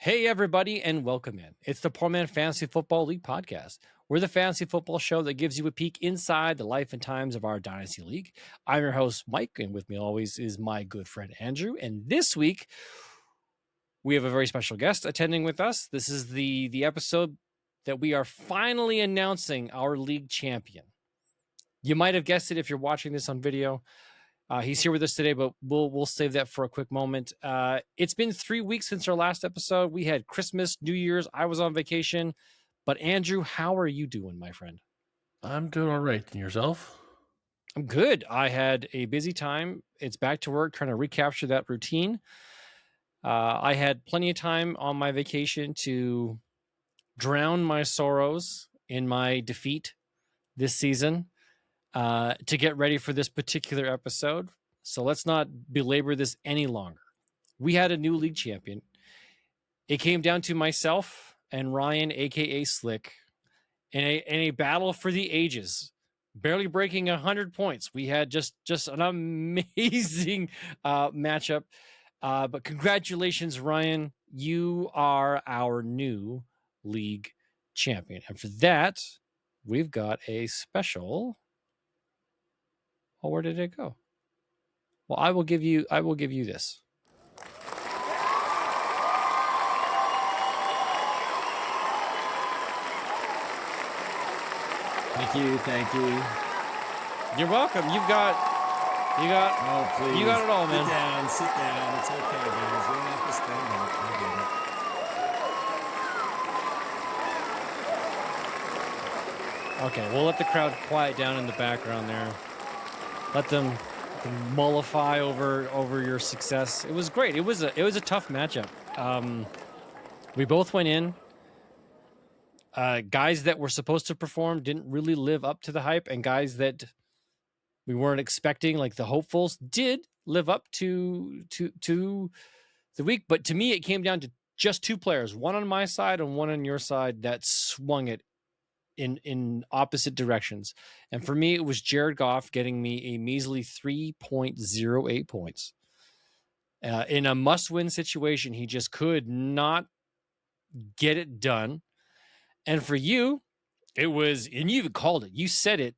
Hey, everybody, and welcome in. It's the Poor Man Fantasy Football League podcast. We're the fantasy football show that gives you a peek inside the life and times of our Dynasty League. I'm your host, Mike, and with me always is my good friend, Andrew. And this week, we have a very special guest attending with us. This is the episode that we are finally announcing our league champion. You might have guessed it if you're watching this on video. He's here with us today, but we'll save that for a quick moment. It's been 3 weeks since our last episode. We had Christmas, New Year's. I was on vacation. But Andrew, how are you doing, my friend? I'm doing all right. And yourself? I'm good. I had a busy time. It's back to work, trying to recapture that routine. I had plenty of time on my vacation to drown my sorrows in my defeat this season. To get ready for this particular episode. So let's not belabor this any longer. We had a new league champion. It came down to myself and Ryan, aka Slick, in a battle for the ages, barely breaking 100 points. We had just an amazing matchup. But congratulations, Ryan. You are our new league champion. And for that, we've got a special... Oh, where did it go? Well, I will give you this. Thank you. You're welcome. You got Oh, please. You got it all, man. Sit down. It's okay, guys. You don't have to stand up. I Okay, we'll let the crowd quiet down in the background there. Let them mollify over your success. It was great. It was a tough matchup. We both went in. Guys that were supposed to perform didn't really live up to the hype, and guys that we weren't expecting, like the hopefuls, did live up to the week. But to me, it came down to just two players, one on my side and one on your side, that swung it in opposite directions. And for me, it was Jared Goff getting me a measly 3.08 points. In a must-win situation, he just could not get it done. And for you, it was, and you even called it. You said it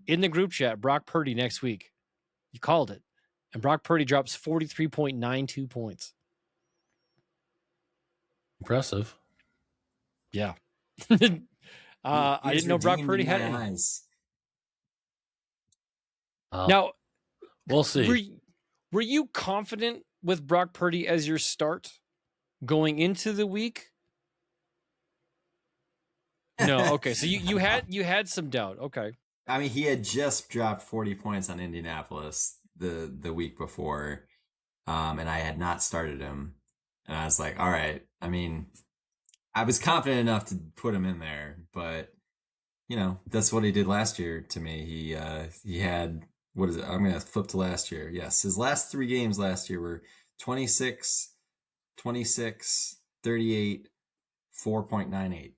in the group chat, Brock Purdy next week. You called it. And Brock Purdy drops 43.92 points. Impressive. Yeah. I didn't know Brock Purdy had any. eyes. Now, we'll see. Were you confident with Brock Purdy as your start going into the week? No. Okay. So you had some doubt. Okay. I mean, he had just dropped 40 points on Indianapolis the week before, and I had not started him. And I was like, all right. I mean, I was confident enough to put him in there, but you know, that's what he did last year to me. He had, what is it? I'm going to flip to last year. Yes. His last 3 games last year were 26, 38, 4.98.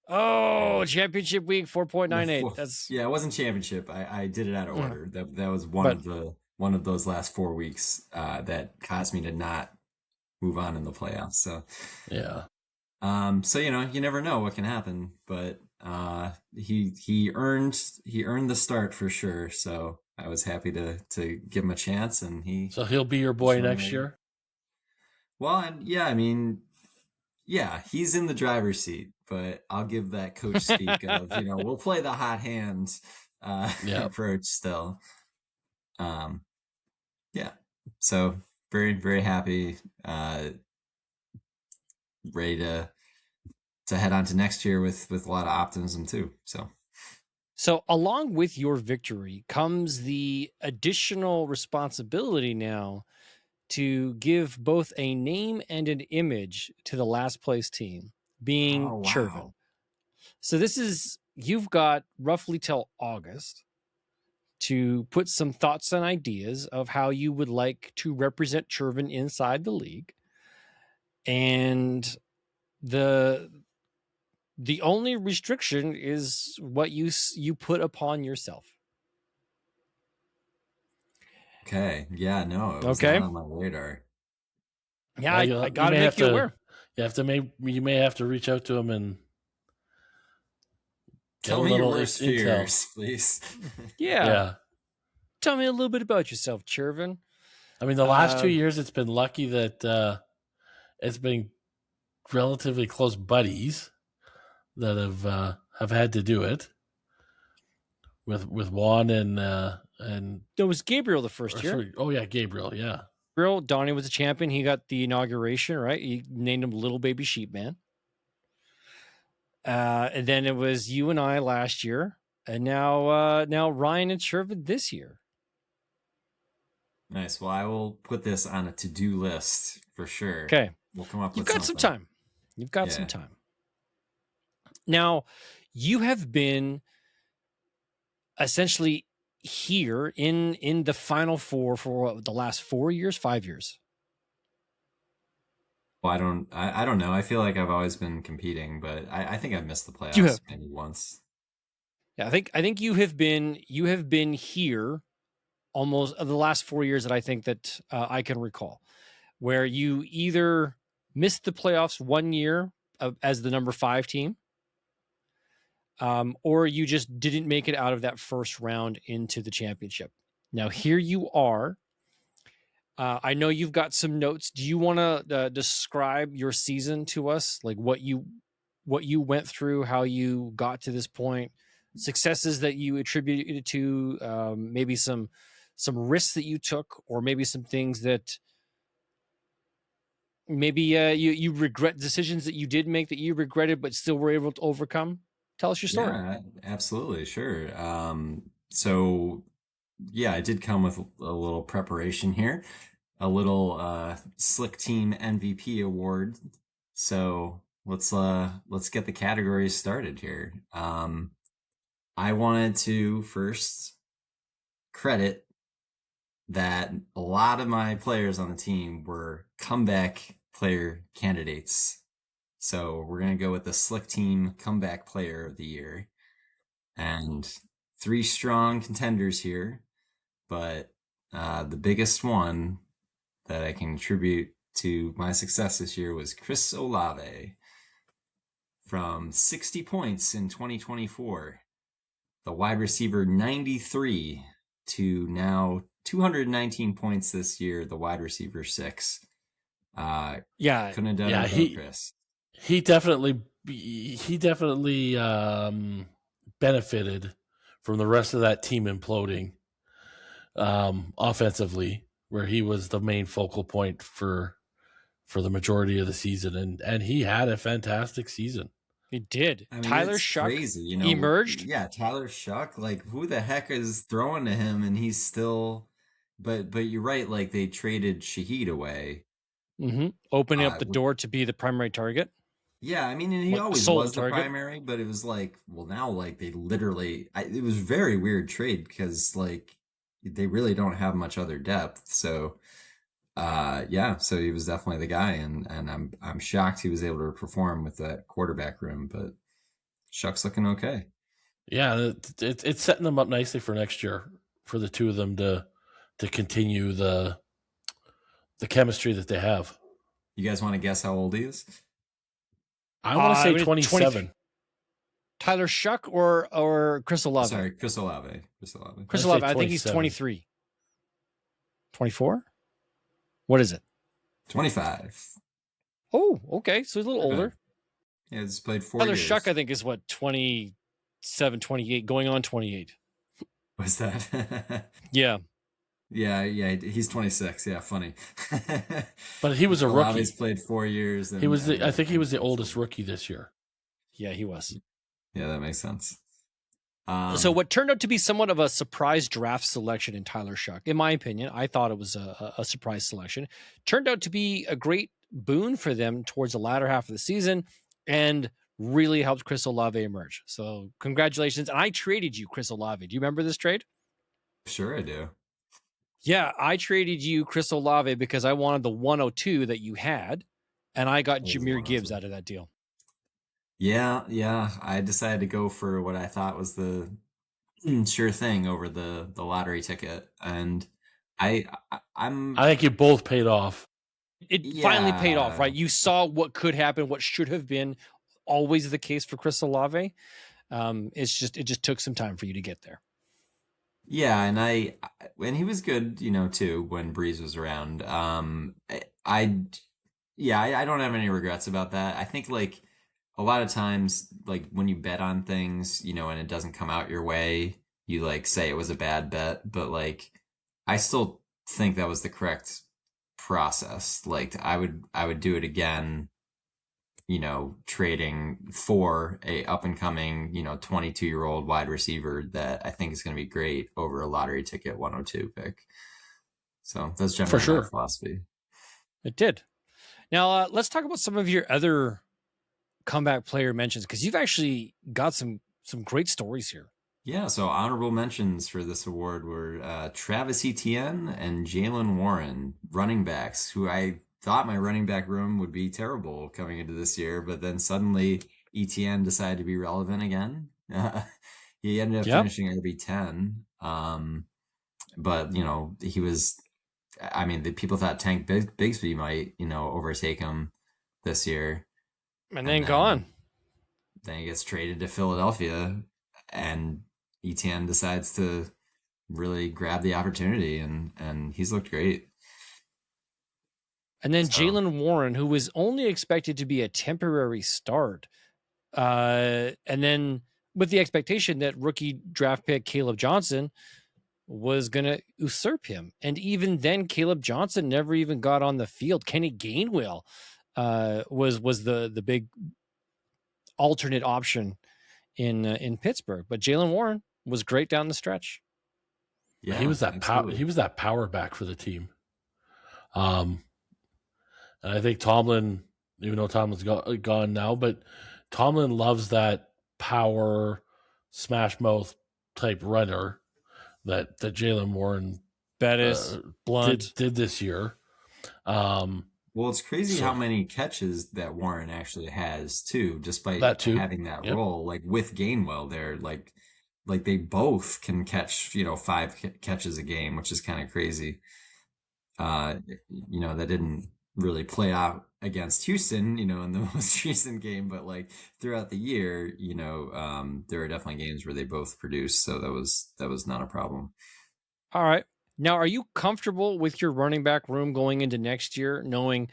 Oh, championship week, 4.98. That's yeah, it wasn't championship. I did it out of order. That was one of those last 4 weeks that caused me to not move on in the playoffs. So yeah. So you know, you never know what can happen, but he earned the start for sure. So I was happy to give him a chance, and he'll be your boy next year. Well, and yeah, I mean, yeah, he's in the driver's seat, but I'll give that coach speak of, you know, we'll play the hot hand approach still. Yeah. So very, very happy, ready to head on to next year with a lot of optimism too. So along with your victory comes the additional responsibility now to give both a name and an image to the last place team, being Chervin. So you've got roughly till August to put some thoughts and ideas of how you would like to represent Chervin inside the league. And the only restriction is what you put upon yourself. Okay. Yeah, no, it was not on my radar. Yeah, I gotta make you aware. You may have to reach out to him and tell me your worst fears, please. Yeah. Tell me a little bit about yourself, Chervin. I mean, the last 2 years, it's been lucky that it's been relatively close buddies that have had to do it with Juan and there was Gabriel the first year. Sorry, oh yeah, Gabriel, yeah. Gabriel, Donnie was a champion. He got the inauguration, right? He named him Little Baby Sheep Man. And then it was you and I last year, and now Ryan and Chervin this year. Nice. Well, I will put this on a to-do list for sure. Okay. We'll come up with something. Some time. You've got some time. Now, you have been essentially here in the Final Four for the last 4 years, 5 years. Well, I don't know. I feel like I've always been competing, but I think I've missed the playoffs maybe once. Yeah, I think you have been here almost the last 4 years that I think that I can recall, where you either missed the playoffs 1 year as the number 5 team, or you just didn't make it out of that first round into the championship. Now here you are. I know you've got some notes. Do you want to describe your season to us, like what you went through, how you got to this point, successes that you attributed to, maybe some risks that you took, or maybe some things that maybe you regret, decisions that you did make that you regretted but still were able to overcome? Tell us your story. Yeah, absolutely. Sure. So yeah, I did come with a little preparation here, a little Slick Team MVP award. So let's get the categories started here. I wanted to first credit that a lot of my players on the team were comeback player candidates. So we're going to go with the Slick Team Comeback Player of the Year. And 3 strong contenders here, but the biggest one that I can attribute to my success this year was Chris Olave. From 60 points in 2024, the wide receiver 93, to now 219 points this year, the wide receiver 6. Couldn't have done it without Chris. He definitely benefited from the rest of that team imploding offensively, where he was the main focal point for the majority of the season, and he had a fantastic season. He did. I mean, Tyler Shuck crazy, emerged. Yeah, Tyler Shuck, like who the heck is throwing to him, and he's still. But you're right. Like they traded Shaheed away, opening up the door to be the primary target. Yeah, I mean, and he always was the primary, but it was like, well, now like they literally. It was a very weird trade because like they really don't have much other depth. So, so he was definitely the guy, and I'm shocked he was able to perform with that quarterback room. But Shuck's looking okay. Yeah, it's setting them up nicely for next year for the two of them to continue the chemistry that they have. You guys want to guess how old he is? I want to say 27. Tyler Shuck or Chris Olave? Sorry, Chris Olave. Chris Olave, I think he's 23. 24? What is it? 25. Oh, okay. So he's a little older. Yeah, he's played 4 years. Tyler Shuck, I think, is what, 27, 28, going on 28. Was that? Yeah. Yeah, he's 26. Yeah, funny. But he was a rookie. He's played 4 years. He was I think he was the oldest rookie this year. Yeah, he was. Yeah, that makes sense. So what turned out to be somewhat of a surprise draft selection in Tyler Shuck, in my opinion, I thought it was a surprise selection, turned out to be a great boon for them towards the latter half of the season and really helped Chris Olave emerge. So congratulations. And I traded you Chris Olave. Do you remember this trade? Sure I do. Yeah, I traded you Chris Olave because I wanted the 102 that you had, and I got Jahmyr Gibbs out of that deal. Yeah. I decided to go for what I thought was the sure thing over the lottery ticket, and I think you both paid off. It finally paid off, right? You saw what could happen, what should have been always the case for Chris Olave. It just took some time for you to get there. Yeah, and he was good, too, when Breeze was around. I don't have any regrets about that. I think like a lot of times, like when you bet on things, and it doesn't come out your way, you like say it was a bad bet, but like I still think that was the correct process. Like I would do it again, trading for a up and coming, 22-year-old wide receiver that I think is going to be great over a lottery ticket 102 pick. So that's generally my philosophy. It did. Now let's talk about some of your other comeback player mentions, because you've actually got some great stories here. Yeah, so honorable mentions for this award were Travis Etienne and Jaylen Warren, running backs, who I thought my running back room would be terrible coming into this year, but then suddenly Etienne decided to be relevant again. He ended up finishing RB10. But, he was, the people thought Tank Bigsby might, overtake him this year. And then gone. Then he gets traded to Philadelphia, and Etienne decides to really grab the opportunity, and he's looked great. And then Jaylen Warren, who was only expected to be a temporary start, and then with the expectation that rookie draft pick Caleb Johnson was going to usurp him. And even then, Caleb Johnson never even got on the field. Kenny Gainwell was the big alternate option in Pittsburgh. But Jaylen Warren was great down the stretch. Yeah, he was that power back for the team. And I think Tomlin, even though Tomlin's gone now, but Tomlin loves that power smash mouth type runner that Jaylen Warren did this year. Well, it's crazy how many catches that Warren actually has too, just by having that role. Like with Gainwell, they're like they both can catch 5 catches a game, which is kind of crazy. That didn't really play out against Houston, in the most recent game, but like throughout the year, there are definitely games where they both produced, so that was not a problem. All right. Now, are you comfortable with your running back room going into next year, knowing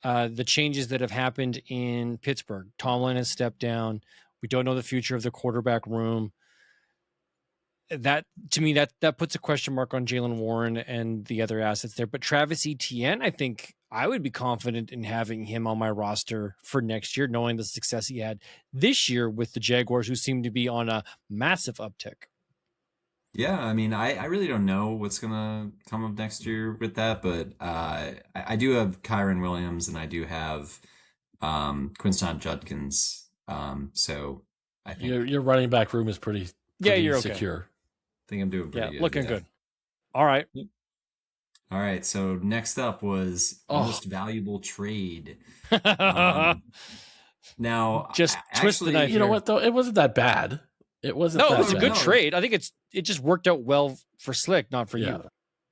the changes that have happened in Pittsburgh? Tomlin has stepped down. We don't know the future of the quarterback room. That, to me, that puts a question mark on Jaylen Warren and the other assets there. But Travis Etienne, I think I would be confident in having him on my roster for next year, knowing the success he had this year with the Jaguars, who seem to be on a massive uptick. Yeah, I really don't know what's going to come up next year with that, but I do have Kyron Williams and I do have Quinston Judkins. So I think your running back room is pretty you're secure. Okay. I think I'm doing pretty good. Looking good. All right. All right. So next up was most valuable trade. Now, just twist the knife. You know what though? It wasn't that bad. It wasn't. No, it was a good trade. I think it just worked out well for Slick, not for you,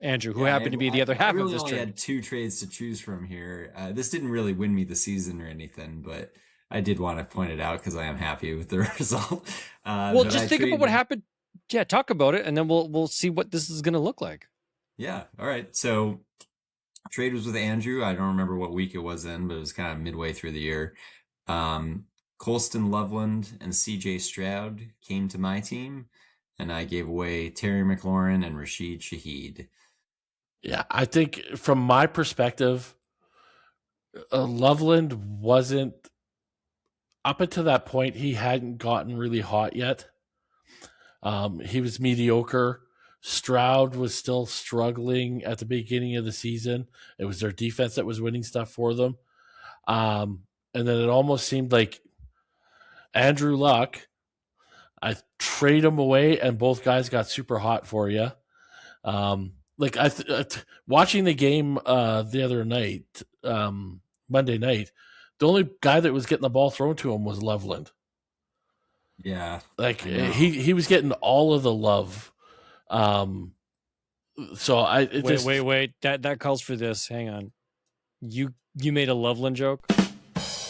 Andrew, who happened to be the other half of this trade. I had 2 trades to choose from here. This didn't really win me the season or anything, but I did want to point it out because I am happy with the result. Well, just think about what happened. Yeah, talk about it, and then we'll see what this is going to look like. Yeah. All right. So trade was with Andrew. I don't remember what week it was in, but it was kind of midway through the year. Colston Loveland and CJ Stroud came to my team, and I gave away Terry McLaurin and Rashid Shaheed. Yeah, I think from my perspective, Loveland wasn't, up until that point, he hadn't gotten really hot yet. He was mediocre. Stroud was still struggling at the beginning of the season. It was their defense that was winning stuff for them. And then it almost seemed like Andrew Luck, I trade him away and both guys got super hot for you. Watching the game the other night, Monday night, the only guy that was getting the ball thrown to him was Loveland. Yeah. He was getting all of the love. Wait. That calls for this. Hang on. You made a Loveland joke?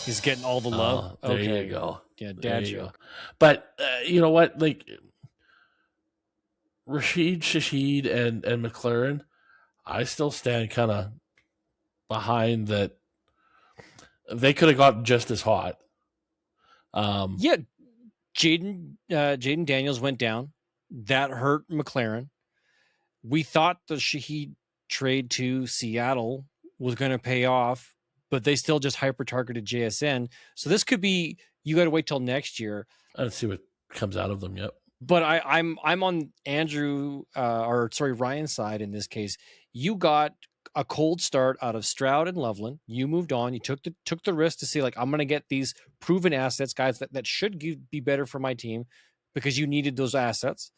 He's getting all the love? There okay. you go. Yeah, dad joke. But you know what? Like Rashid Shaheed and McLaren, I still stand kind of behind that. They could have gotten just as hot. Yeah, Jaden Daniels went down. That hurt McLaren. We thought the Shaheed trade to Seattle was going to pay off, but they still just hyper targeted JSN. So this could be, you got to wait till next year. Let's see what comes out of them. Yep. But I'm on Ryan's side in this case. You got a cold start out of Stroud and Loveland. You moved on. You took the risk to say, like, I'm going to get these proven assets, guys that should be better for my team, because you needed those assets.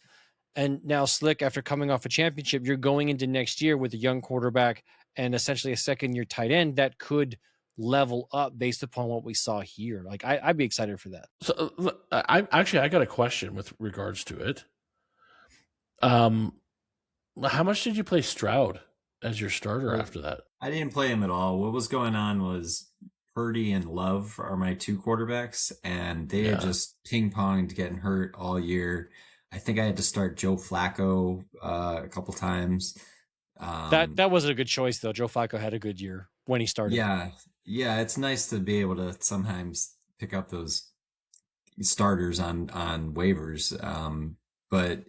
And now Slick, after coming off a championship, you're going into next year with a young quarterback and essentially a second-year tight end that could level up based upon what we saw here. Like, I'd be excited for that. So I got a question with regards to it. How much did you play Stroud as your starter after that? I didn't play him at all. What was going on was Purdy and Love are my two quarterbacks, and they had just ping-ponged getting hurt all year. I think I had to start Joe Flacco a couple times. That wasn't a good choice, though. Joe Flacco had a good year when he started. Yeah, it's nice to be able to sometimes pick up those starters on waivers. But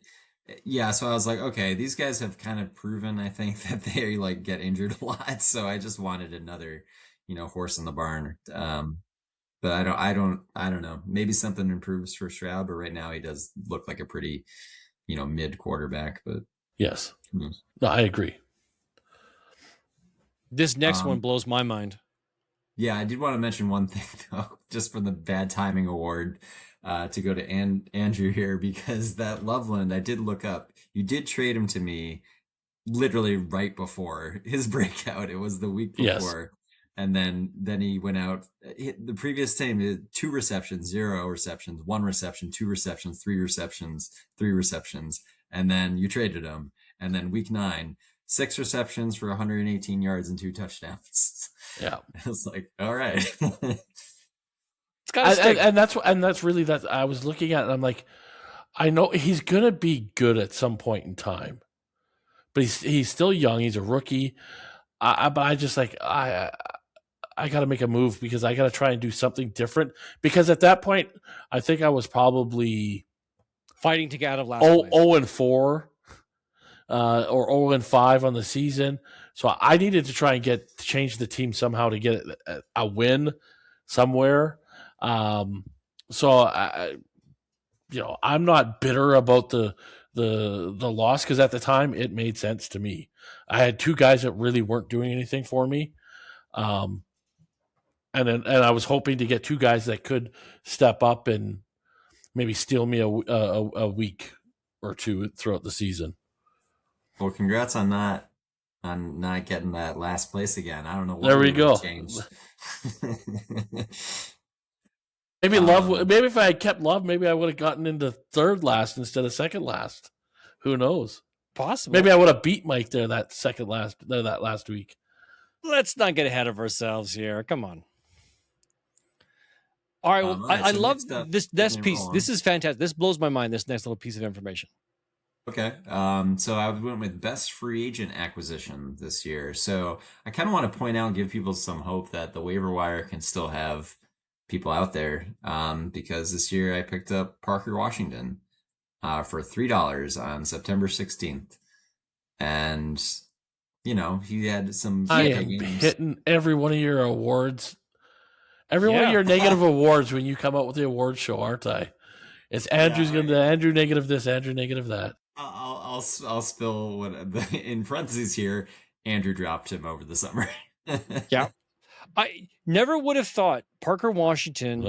yeah, so I was like, okay, these guys have kind of proven, I think, that they like get injured a lot. So I just wanted another, horse in the barn. But I don't know. Maybe something improves for Stroud, but right now he does look like a pretty, mid quarterback. But yes, no, I agree. This next one blows my mind. Yeah, I did want to mention one thing though, just for the bad timing award, to go to Andrew here, because that Loveland, I did look up. You did trade him to me literally right before his breakout. It was the week before. Yes. And then he went out. The previous time, 2 receptions, 0 receptions, 1 reception, 2 receptions, 3 receptions, 3 receptions. And then you traded him. And then week 9, 6 receptions for 118 yards and 2 touchdowns. Yeah. I was like, all right. And that's really that I was looking at, and I'm like, I know he's gonna be good at some point in time, but he's still young. He's a rookie. But I just like I got to make a move, because I got to try and do something different. Because at that point, I think I was probably fighting to get out of last place. 0-4 or 0-5 on the season. So I needed to try and change the team somehow to get a win somewhere. So I'm not bitter about the loss, because at the time it made sense to me. I had 2 guys that really weren't doing anything for me. And I was hoping to get 2 guys that could step up and maybe steal me a week or 2 throughout the season. Well, congrats on not getting that last place again. I don't know what there we go. Changed. Maybe Love. Maybe if I had kept Love, maybe I would have gotten into 3rd last instead of 2nd last. Who knows? Possible. Maybe I would have beat Mike there that last week. Let's not get ahead of ourselves here. Come on. All right. Well, I love this piece. This is fantastic. This blows my mind, this next little piece of information. Okay. So I went with best free agent acquisition this year. So I kind of want to point out and give people some hope that the waiver wire can still have people out there. Because this year I picked up Parker Washington for $3 on September 16th. And, he had some... I am hitting every one of your awards. Every one of your negative awards when you come out with the award show, aren't I? It's Andrew's going to Andrew negative this, Andrew negative that. I'll spill what in parentheses here. Andrew dropped him over the summer. Yeah, I never would have thought Parker Washington,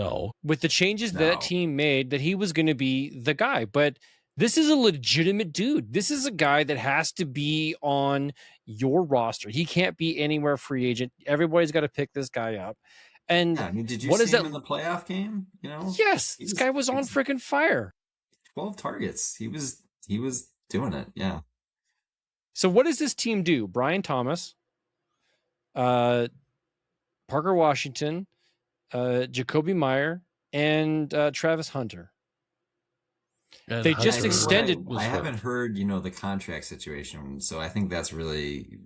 with the changes that team made, that he was going to be the guy. But this is a legitimate dude. This is a guy that has to be on your roster. He can't be anywhere free agent. Everybody's got to pick this guy up. And did you see him in the playoff game? Yes, this guy was on freaking fire. 12 targets. He was doing it. Yeah. So what does this team do? Brian Thomas, Parker Washington, Jacoby Meyer, and Travis Hunter. And They just Hunter extended. was I hurt. haven't heard, the contract situation, so I think that's really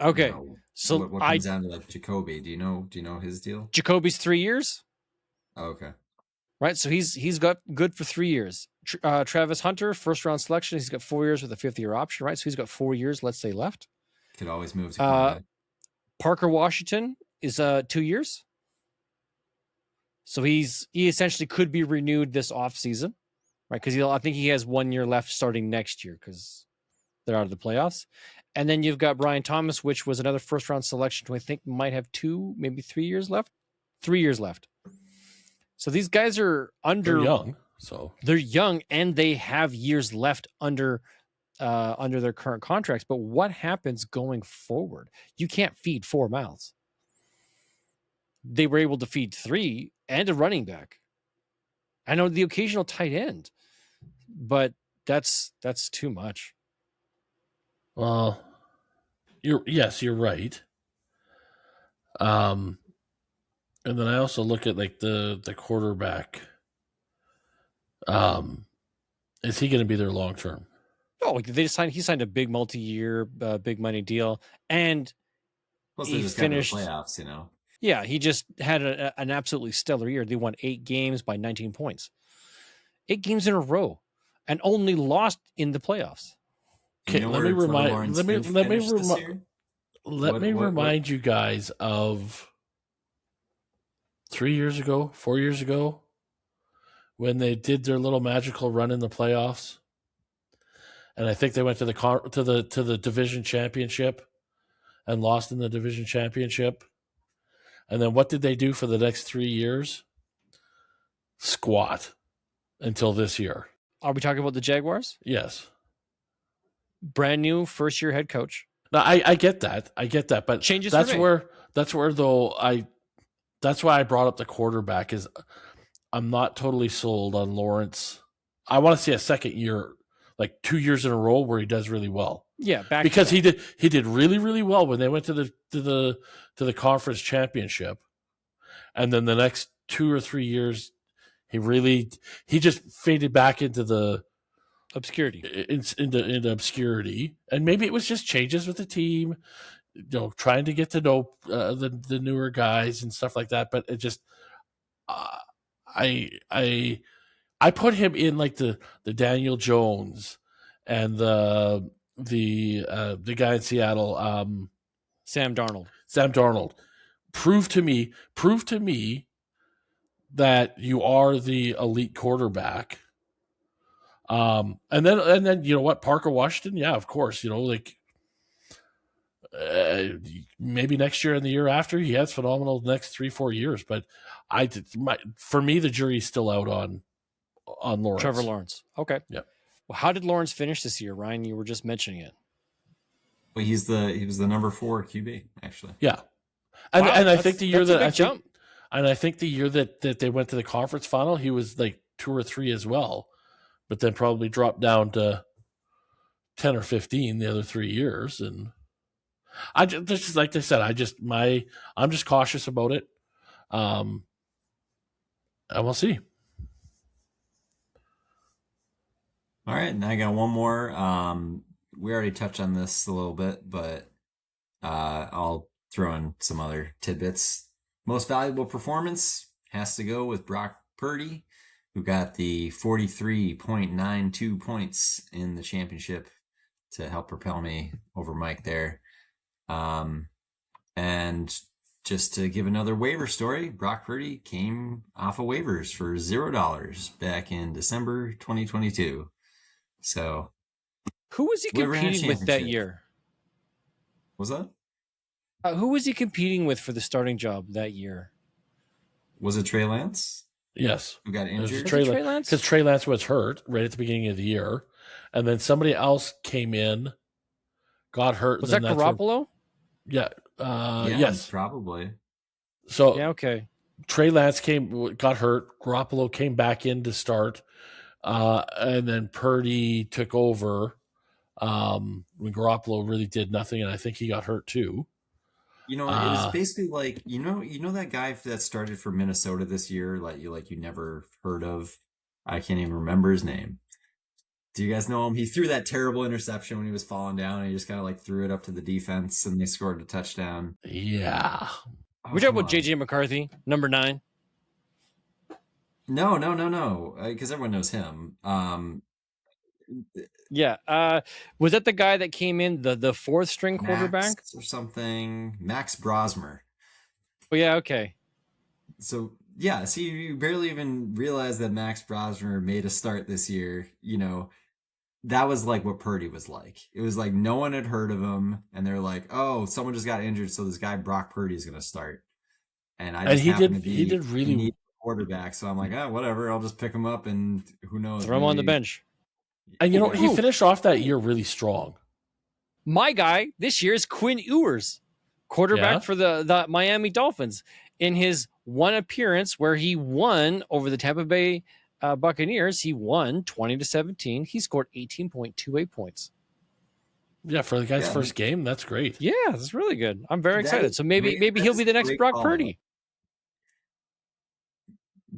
Okay. So what comes down to like Jacoby. Do you know his deal? Jacoby's 3 years, Oh, okay. right? So he's got good for 3 years. Travis Hunter, first round selection, he's got 4 years with a 5th year option, right? So he's got 4 years, let's say, left. Could always move to cornerback. Parker Washington is 2 years. So he essentially could be renewed this offseason, right? Because I think he has 1 year left starting next year because they're out of the playoffs. And then you've got Brian Thomas, which was another first round selection who I think might have 2, maybe 3 years left. 3 years left. So these guys are They're young. So they're young and they have years left under their current contracts. But what happens going forward? You can't feed 4 mouths. They were able to feed 3 and a running back. I know the occasional tight end, but that's too much. Well, you're right. And then I also look at like the quarterback. Is he going to be there long term? Oh, he signed a big multi-year, big money deal, and Plus, he they just finished got to the playoffs, Yeah, he just had an absolutely stellar year. They won 8 games by 19 points, 8 games in a row, and only lost in the playoffs. Okay, let me remind you guys of 3 years ago, 4 years ago, when they did their little magical run in the playoffs, and I think they went to the division championship and lost in the division championship. And then what did they do for the next 3 years? Squat until this year. Are we talking about the Jaguars? Yes. Brand new first-year head coach. No, I get that. But Changes that's where though that's why I brought up the quarterback is I'm not totally sold on Lawrence. I want to see a second year, like 2 years in a row where he does really well. Yeah, because he did really, really well when they went to the conference championship, and then the next 2 or 3 years he just faded back into the obscurity. Into obscurity, and maybe it was just changes with the team, trying to get to know the newer guys and stuff like that. But it just I put him in like the Daniel Jones and the guy in Seattle, Sam Darnold. Prove to me that you are the elite quarterback. And then you know what, Parker Washington, yeah, of course, maybe next year and the year after he has phenomenal next 3-4 years. But for me, the jury's still out on Lawrence. Trevor Lawrence. Okay. Yeah. Well, how did Lawrence finish this year, Ryan? You were just mentioning it. Well, he was the number 4 QB actually. Yeah, and wow, and I think the year that I think the year that they went to the conference final, he was like 2 or 3 as well, but then probably dropped down to 10 or 15 the other 3 years. And I just like I said, I'm just cautious about it. And we'll see. All right, and I got one more. We already touched on this a little bit, but I'll throw in some other tidbits. Most valuable performance has to go with Brock Purdy, who got the 43.92 points in the championship to help propel me over Mike there. And just to give another waiver story, Brock Purdy came off of waivers for $0 back in December 2022. So, who was he competing with that year? Was that? Who was he competing with for the starting job that year? Was it Trey Lance? Yes. Who got injured? Trey Lance? Because Trey Lance was hurt right at the beginning of the year. And then somebody else came in, got hurt. Was that Garoppolo? Yeah. Yes. Probably. So yeah, okay. Trey Lance got hurt. Garoppolo came back in to start. And then Purdy took over when Garoppolo really did nothing, and I think he got hurt too. It was basically like that guy that started for Minnesota this year, like you never heard of. I can't even remember his name. Do you guys know him? He threw that terrible interception when he was falling down, and he just kind of like threw it up to the defense, and they scored a touchdown. Yeah. Oh, We talk come about on. JJ McCarthy, number 9. No, because everyone knows him. Yeah. Was that the guy that came in the fourth string quarterback? Max or something. Max Brosmer. Oh yeah, okay. So yeah, see, you barely even realize that Max Brosmer made a start this year. That was like what Purdy was like. It was like no one had heard of him, and they're like, "Oh, someone just got injured, so this guy Brock Purdy is going to start." And I just happened to he be did in really need of a quarterback, so I'm like, whatever, I'll just pick him up, and who knows, Throw him on the maybe. bench. And he finished off that year really strong. My guy this year is Quinn Ewers, quarterback for the Miami Dolphins. In his one appearance where he won over the Tampa Bay Buccaneers, he won 20-17. He scored 18.28 points. Yeah, for the guy's first game, that's great. Yeah, that's really good. I'm very excited. So maybe he'll be the next Brock Purdy.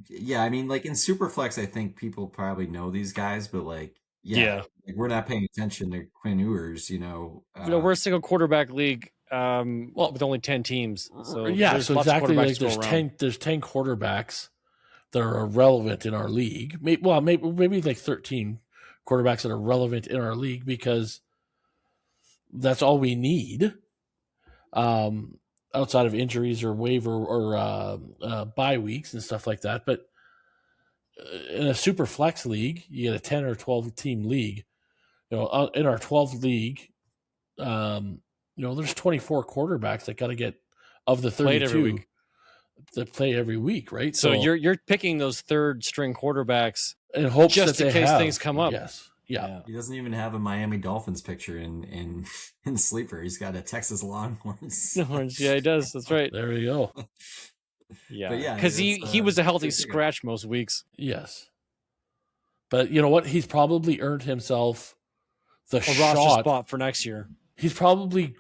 Yeah, I mean, like in Superflex, I think people probably know these guys, but like, like, we're not paying attention to Quinn Ewers. We're a single quarterback league, with only 10 teams. So so exactly, like there's 10 quarterbacks that are relevant in our league. Maybe like 13 quarterbacks that are relevant in our league because that's all we need. Outside of injuries or waiver or bye weeks and stuff like that. But in a super flex league, you get a 10 or 12 team league. In our 12th league, there's 24 quarterbacks that got to get of the 32 that play every week, right? So you're picking those third string quarterbacks in hopes just that in case things come up. Yes. Yeah. He doesn't even have a Miami Dolphins picture in Sleeper. He's got a Texas Longhorns. Yeah, he does. That's right. There we go. Yeah, because he was a healthy scratch most weeks. Yes, but you know what? He's probably earned himself the roster spot for next year. He's probably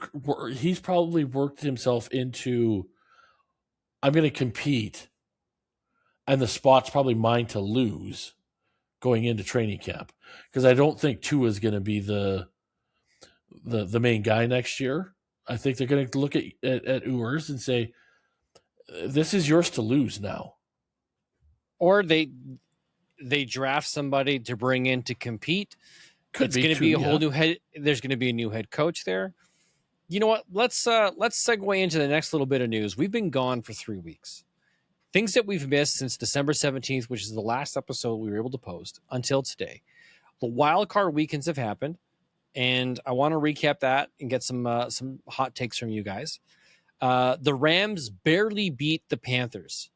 worked himself into, I'm going to compete, and the spot's probably mine to lose going into training camp, because I don't think Tua is going to be the main guy next year. I think they're going to look at Ewers and say, this is yours to lose now. Or they draft somebody to bring in to compete. It's going to be a whole new head. There's going to be a new head coach there. You know what? Let's segue into the next little bit of news. We've been gone for 3 weeks. Things that we've missed since December 17th, which is the last episode we were able to post, until today. The wild card weekends have happened, and I want to recap that and get some hot takes from you guys. The Rams barely beat the Panthers.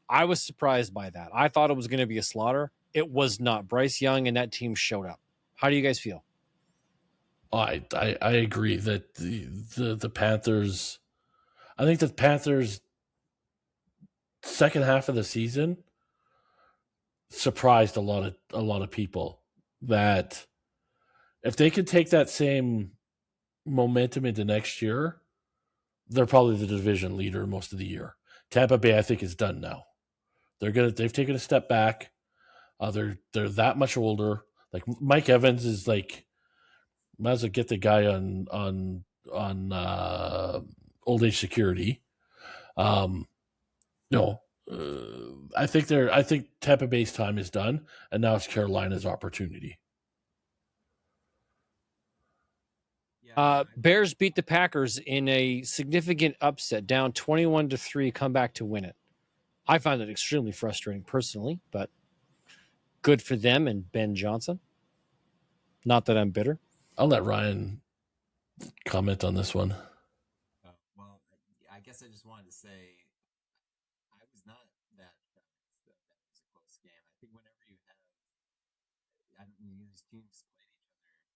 I was surprised by that. I thought it was going to be a slaughter. It was not. Bryce Young and that team showed up. How do you guys feel? I agree that the Panthers. I think the Panthers second half of the season surprised a lot of people, that if they could take that same momentum into next year, they're probably the division leader most of the year. Tampa Bay, I think, is done now. They've taken a step back. They're that much older. Like Mike Evans is like, might as well get the guy on old age security. I think Tampa Bay's time is done, and now it's Carolina's opportunity. Bears beat the Packers in a significant upset, down 21-3, come back to win it. I find it extremely frustrating personally, but good for them and Ben Johnson. Not that I'm bitter. I'll let Ryan comment on this one. Well, I guess I just wanted to say I was not that convinced that was a close game. I think whenever you have, these teams played each other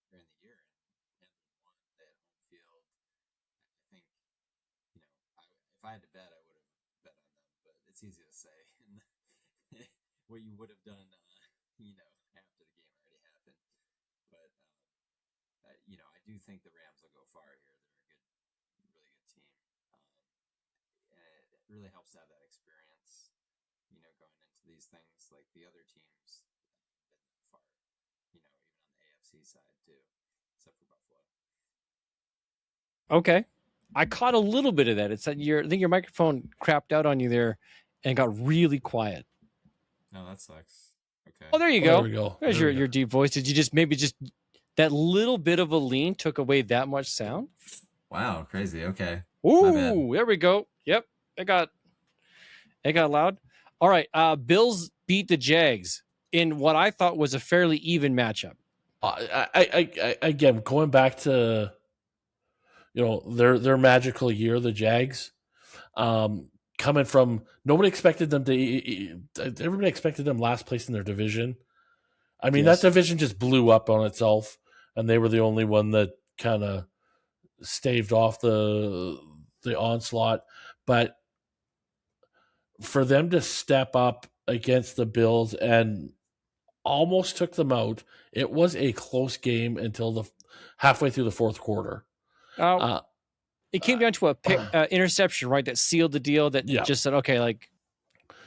during the year, and Panthers won, they had home field. I think, if I had to bet, I would have bet on them, but it's easy to say. What you would have done, after the game already happened. But, I do think the Rams will go far here. They're a really good really helps to have that experience, going into these things. Like the other teams been that far, even on the AFC side too, except for Buffalo. Okay. I caught a little bit of that. It's that I think your microphone crapped out on you there and got really quiet. No, that sucks. Okay. Oh, there you go. There we go. There's your deep voice. Did you just maybe that little bit of a lean took away that much sound? Wow, crazy. Okay. Ooh, there we go. Yep. It got loud. All right. Bills beat the Jags in what I thought was a fairly even matchup. I again, going back to their magical year, the Jags, coming from nobody expected them to. Everybody expected them last place in their division. I mean, that division just blew up on itself, and they were the only one that kind of staved off the onslaught. But for them to step up against the Bills and almost took them out, it was a close game until the halfway through the fourth quarter. It came down to a interception, right? That sealed the deal. That just said, okay, like,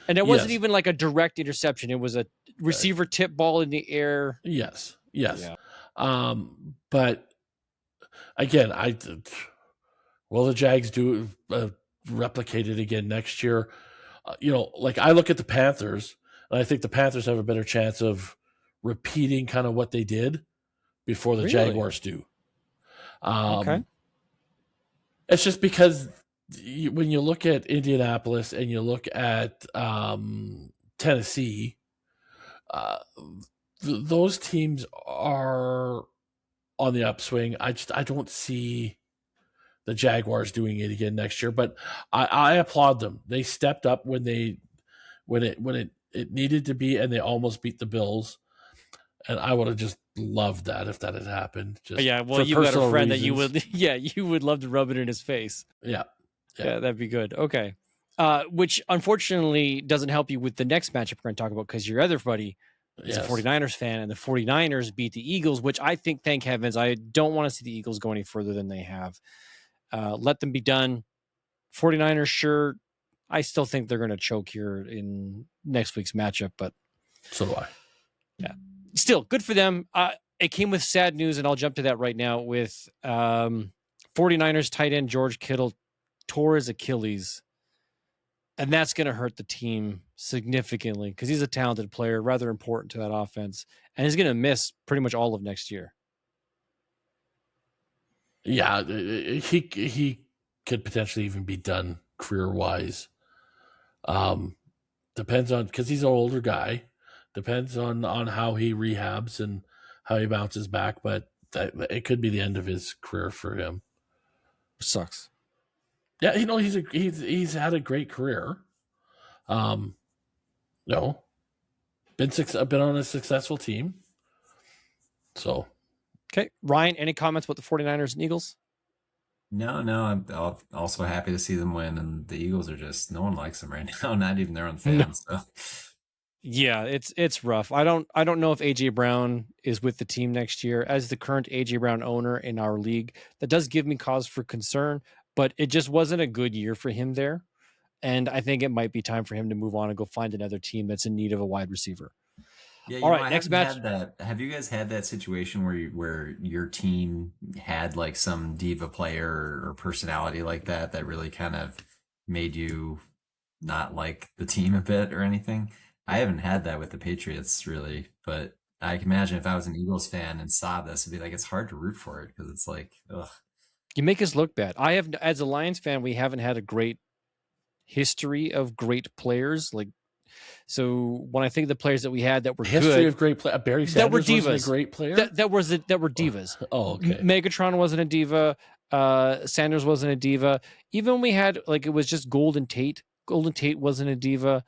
and it wasn't even like a direct interception. It was a receiver tip ball in the air. Yes. Yeah. But again, will the Jags do replicate it again next year? Like I look at the Panthers, and I think the Panthers have a better chance of repeating kind of what they did before the Jaguars do. Okay. It's just because when you look at Indianapolis and you look at Tennessee, those teams are on the upswing. I don't see the Jaguars doing it again next year, but I applaud them. They stepped up when it needed to be, and they almost beat the Bills. And I would have just loved that if that had happened. Just you've got a friend reasons. That you would love to rub it in his face. Yeah, that'd be good. Okay. Which unfortunately doesn't help you with the next matchup we're going to talk about, because your other buddy is a 49ers fan, and the 49ers beat the Eagles, which I think, thank heavens, I don't want to see the Eagles go any further than they have. Let them be done. 49ers, sure. I still think they're going to choke here in next week's matchup, but so do I. Yeah. Still, good for them. It came with sad news, and I'll jump to that right now with 49ers tight end George Kittle tore his Achilles. And that's going to hurt the team significantly because he's a talented player, rather important to that offense. And he's going to miss pretty much all of next year. Yeah, he could potentially even be done career-wise. Depends on, because he's an older guy. Depends on how he rehabs and how he bounces back, but it could be the end of his career for him. Sucks. Yeah, he's had a great career. Been on a successful team. So, okay, Ryan, any comments about the 49ers and Eagles? No, I'm also happy to see them win, and the Eagles are just, no one likes them right now, not even their own fans. No. So. Yeah, it's rough. I don't know if AJ Brown is with the team next year. As the current AJ Brown owner in our league, that does give me cause for concern, but it just wasn't a good year for him there. And I think it might be time for him to move on and go find another team that's in need of a wide receiver. Yeah, all right, next match. Have you guys had that situation where your team had like some diva player or personality like that really kind of made you not like the team a bit or anything? I haven't had that with the Patriots really, but I can imagine if I was an Eagles fan and saw this, it'd be like, it's hard to root for it because it's like, ugh. You make us look bad. I have, as a Lions fan, we haven't had a great history of great players. Like, so when I think of the players that we had that were history good, of great players, Barry Sanders that were divas. Wasn't a great player. That were divas. Oh, okay. Megatron wasn't a diva. Sanders wasn't a diva. Even when we had, like, it was just Golden Tate. Golden Tate wasn't a diva.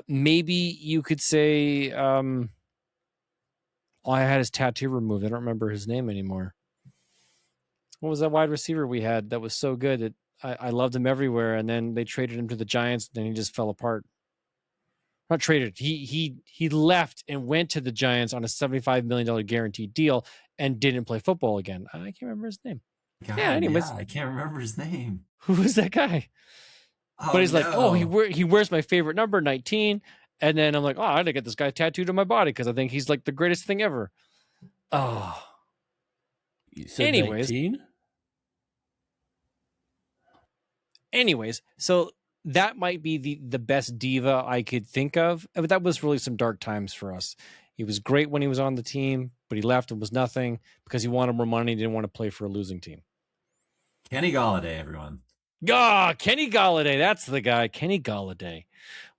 Maybe you could say, I had his tattoo removed. I don't remember his name anymore. What was that wide receiver we had that was so good that I loved him everywhere, and then they traded him to the Giants, and then he just fell apart. Not traded. He left and went to the Giants on a $75 million guaranteed deal and didn't play football again. I can't remember his name. God, anyways. Yeah, I can't remember his name. Who was that guy? But he's like, oh, he wears my favorite number, 19. And then I'm like, oh, I gotta get this guy tattooed on my body because I think he's like the greatest thing ever. Oh. You said Anyways. 19? Anyways, so that might be the best diva I could think of. But that was really some dark times for us. He was great when he was on the team, but he left and was nothing because he wanted more money. He didn't want to play for a losing team. Kenny Golladay, everyone. Kenny Golladay. That's the guy. Kenny Golladay.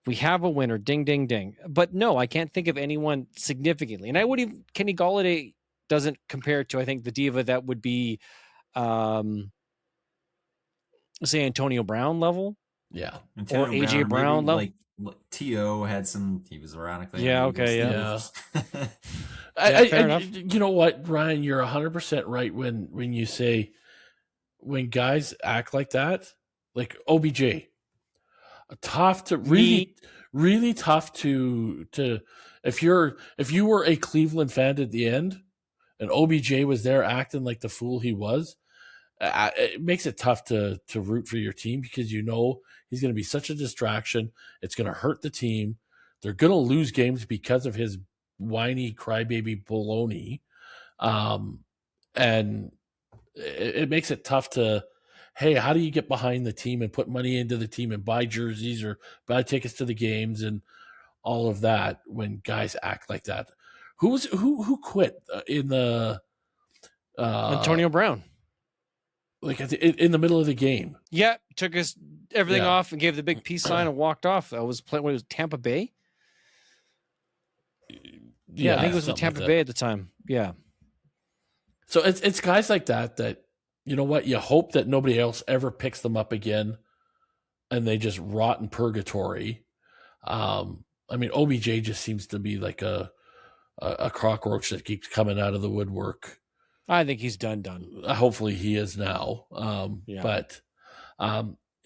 We have a winner. Ding, ding, ding. But no, I can't think of anyone significantly. And I would even, Kenny Golladay doesn't compare to, I think, the diva that would be, say, Antonio Brown level. Yeah. Or AJ Brown level. Like T.O. had some, he was ironically. Yeah, okay, yeah. Fair enough. You know what, Ryan, you're 100% right when you say, when guys act like that, like OBJ, tough to really tough to if you were a Cleveland fan at the end and OBJ was there acting like the fool he was, it makes it tough to root for your team because you know he's going to be such a distraction. It's going to hurt the team. They're going to lose games because of his whiny crybaby baloney, and it makes it tough to, hey, how do you get behind the team and put money into the team and buy jerseys or buy tickets to the games and all of that when guys act like that? Who quit in the Antonio Brown, like in the middle of the game? Yeah, took his everything off and gave the big peace sign and walked off. That was playing. What, it was Tampa Bay? Yeah, I think it was in Tampa Bay at the time. Yeah. So it's guys like that you know what, you hope that nobody else ever picks them up again, and they just rot in purgatory. I mean, OBJ just seems to be like a cockroach that keeps coming out of the woodwork. I think he's done. Hopefully he is now. But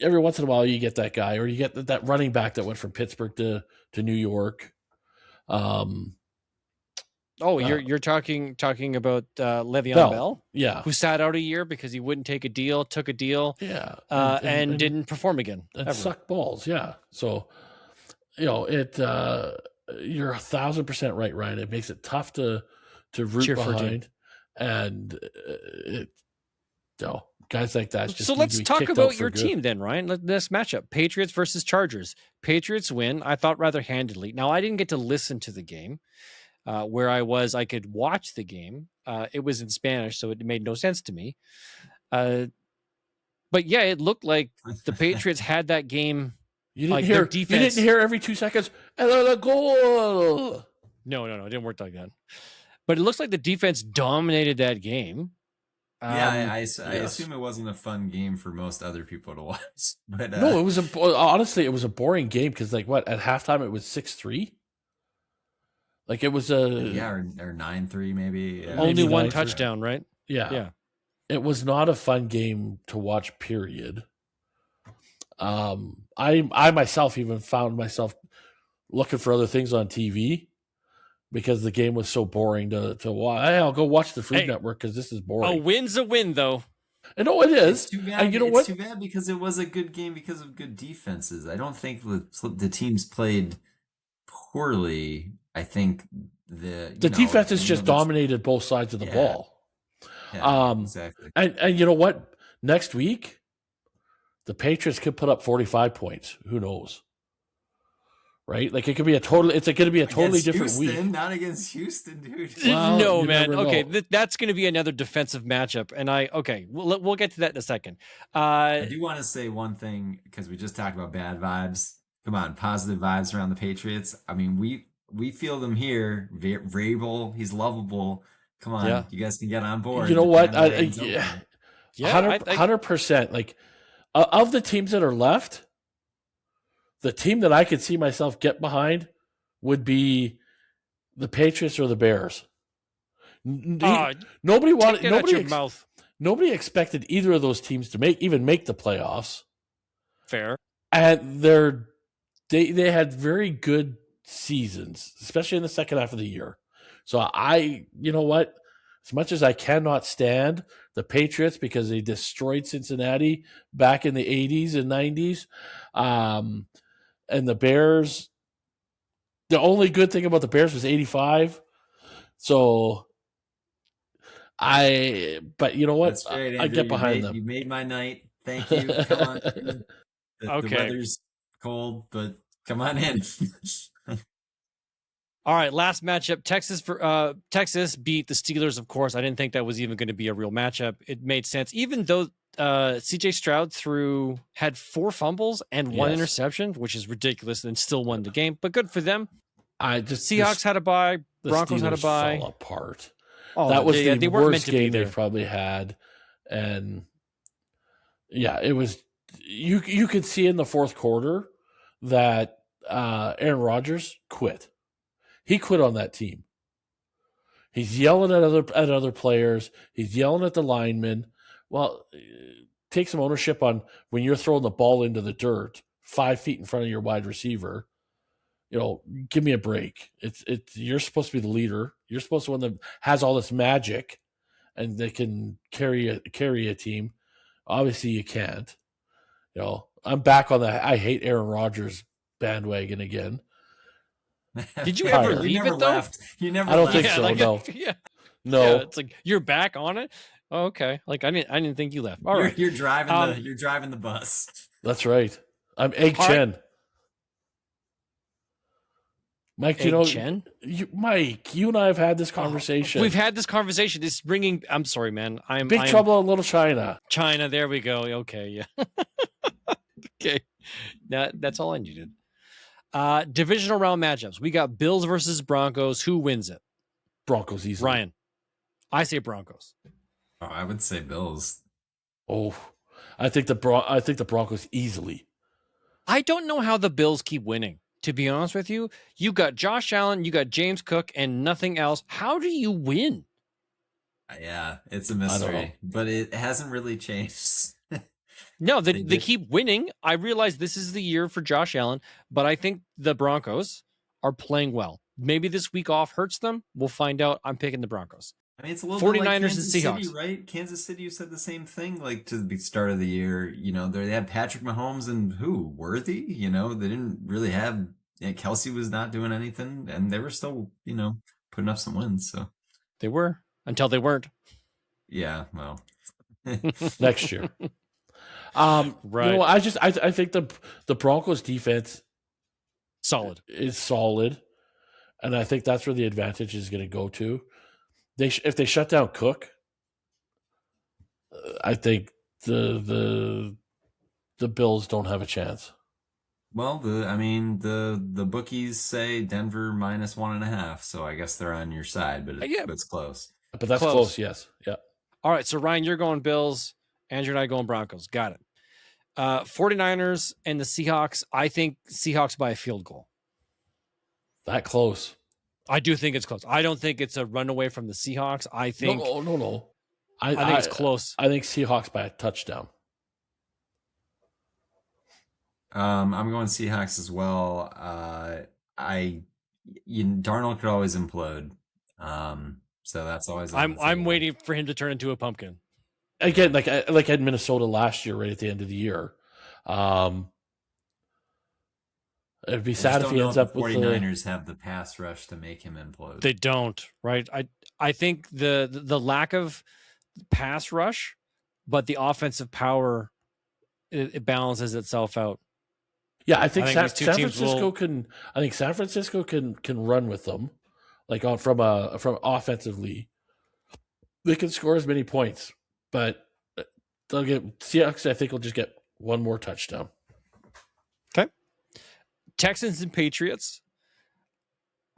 every once in a while you get that guy, or you get that running back that went from Pittsburgh to New York. You're talking about Le'Veon Bell, yeah, who sat out a year because he wouldn't take a deal, took a deal, and didn't perform again, and sucked balls, yeah. So, you know, you're 1,000% right, Ryan. It makes it tough to root cheer behind, and guys like that. Just so let's talk about your team then, Ryan. This matchup: Patriots versus Chargers. Patriots win, I thought, rather handily. Now, I didn't get to listen to the game. Where I could watch the game. It was in Spanish, so it made no sense to me. But yeah, it looked like the Patriots had that game. You didn't hear defense. You didn't hear every 2 seconds. And a goal. No, it didn't work like that. But it looks like the defense dominated that game. I assume it wasn't a fun game for most other people to watch. But no, it was honestly it was a boring game because at halftime it was 6-3. Like it was or 9-3 maybe. Yeah. Only maybe one touchdown, right? Yeah. It was not a fun game to watch, period. I myself even found myself looking for other things on TV because the game was so boring to watch. Hey, I'll go watch the Food Network because this is boring. A win's a win, though. I know it is. It's too bad. And you know what? Too bad because it was a good game because of good defenses. I don't think the teams played poorly. I think the defense just dominated both sides of the ball. Yeah, exactly. And you know what? Next week, the Patriots could put up 45 points. Who knows? Right? Like it's going to be a totally different week. Not against Houston, dude. Well, no, man. Okay, that's going to be another defensive matchup, and we'll get to that in a second. I do want to say one thing because we just talked about bad vibes. Come on, positive vibes around the Patriots. I mean, we feel them here. Vrabel, he's lovable. Come on, you guys can get on board. You know what? 100%. Like of the teams that are left, the team that I could see myself get behind would be the Patriots or the Bears. Nobody expected either of those teams to make the playoffs. Fair. And they had very good seasons, especially in the second half of the year. So you know what? As much as I cannot stand the Patriots because they destroyed Cincinnati back in the 80s and 90s. And the Bears, the only good thing about the Bears was 85. So but you know what? That's great, Andrew. I get behind them. You made my night. Thank you. Come on. Okay. The weather's cold, but come on in. All right, last matchup. Texas beat the Steelers, of course. I didn't think that was even going to be a real matchup. It made sense, even though CJ Stroud had 4 fumbles and 1 interception, which is ridiculous, and still won the game. But good for them. Seahawks had a bye. Broncos had a bye. Fell apart. Oh, that was the worst game they probably had, and yeah, it was. You could see in the fourth quarter that Aaron Rodgers quit. He quit on that team. He's yelling at other players. He's yelling at the linemen. Well, take some ownership on when you're throwing the ball into the dirt 5 feet in front of your wide receiver. Give me a break. You're supposed to be the leader. You're supposed to be one that has all this magic, and they can carry a team. Obviously, you can't. I'm back on that. I hate Aaron Rodgers bandwagon again. Did you ever leave it though? You never. I don't think so. No. No. Yeah, it's like you're back on it. Oh, okay. Like I didn't think you left. All right. You're driving the bus. That's right. I'm Egg Chen. Right. Mike, Chen? Mike, you and I have had this conversation. We've had this conversation. This is bringing. I'm sorry, man. I'm Trouble in Little China. China. There we go. Okay. Yeah. Okay. That's all I needed. Divisional round matchups. We got Bills versus Broncos. Who wins it? Broncos easily. Ryan. I say Broncos. Oh, I would say Bills. Oh, I think the Broncos easily. I don't know how the Bills keep winning. To be honest with you, you got Josh Allen, you got James Cook, and nothing else. How do you win? Yeah, it's a mystery, but it hasn't really changed. No, they keep winning. I realize this is the year for Josh Allen, but I think the Broncos are playing well. Maybe this week off hurts them. We'll find out. I'm picking the Broncos. I mean, it's a little 49ers bit like Kansas and Seahawks, City, right? Kansas City, you said the same thing, like to the start of the year. They had Patrick Mahomes and Worthy. They didn't really have. Kelsey was not doing anything, and they were still, putting up some wins. So they were until they weren't. Yeah, well, next year. Right. I think the Broncos defense is solid, and I think that's where the advantage is going to go to. If they shut down Cook, I think the Bills don't have a chance. Well, the bookies say Denver -1.5, so I guess they're on your side, but it's close. But that's close, yes. Yeah. All right, so Ryan, you're going Bills. Andrew and I going Broncos. Got it. 49ers and the Seahawks. I think Seahawks by a field goal. That close. I do think it's close. I don't think it's a runaway from the Seahawks. I think no. I think it's close. I think Seahawks by a touchdown. I'm going Seahawks as well. Darnold could always implode. So that's always. I'm waiting for him to turn into a pumpkin. Again, like I had Minnesota last year, right at the end of the year. It'd be sad if he ends up with the 49ers have the pass rush to make him implode. They don't, right? I think the lack of pass rush, but the offensive power, it balances itself out. Yeah, I think San Francisco can. I think San Francisco can run with them, like from offensively. They can score as many points, but they'll get Seahawks. I think will just get one more touchdown. Okay. Texans and Patriots.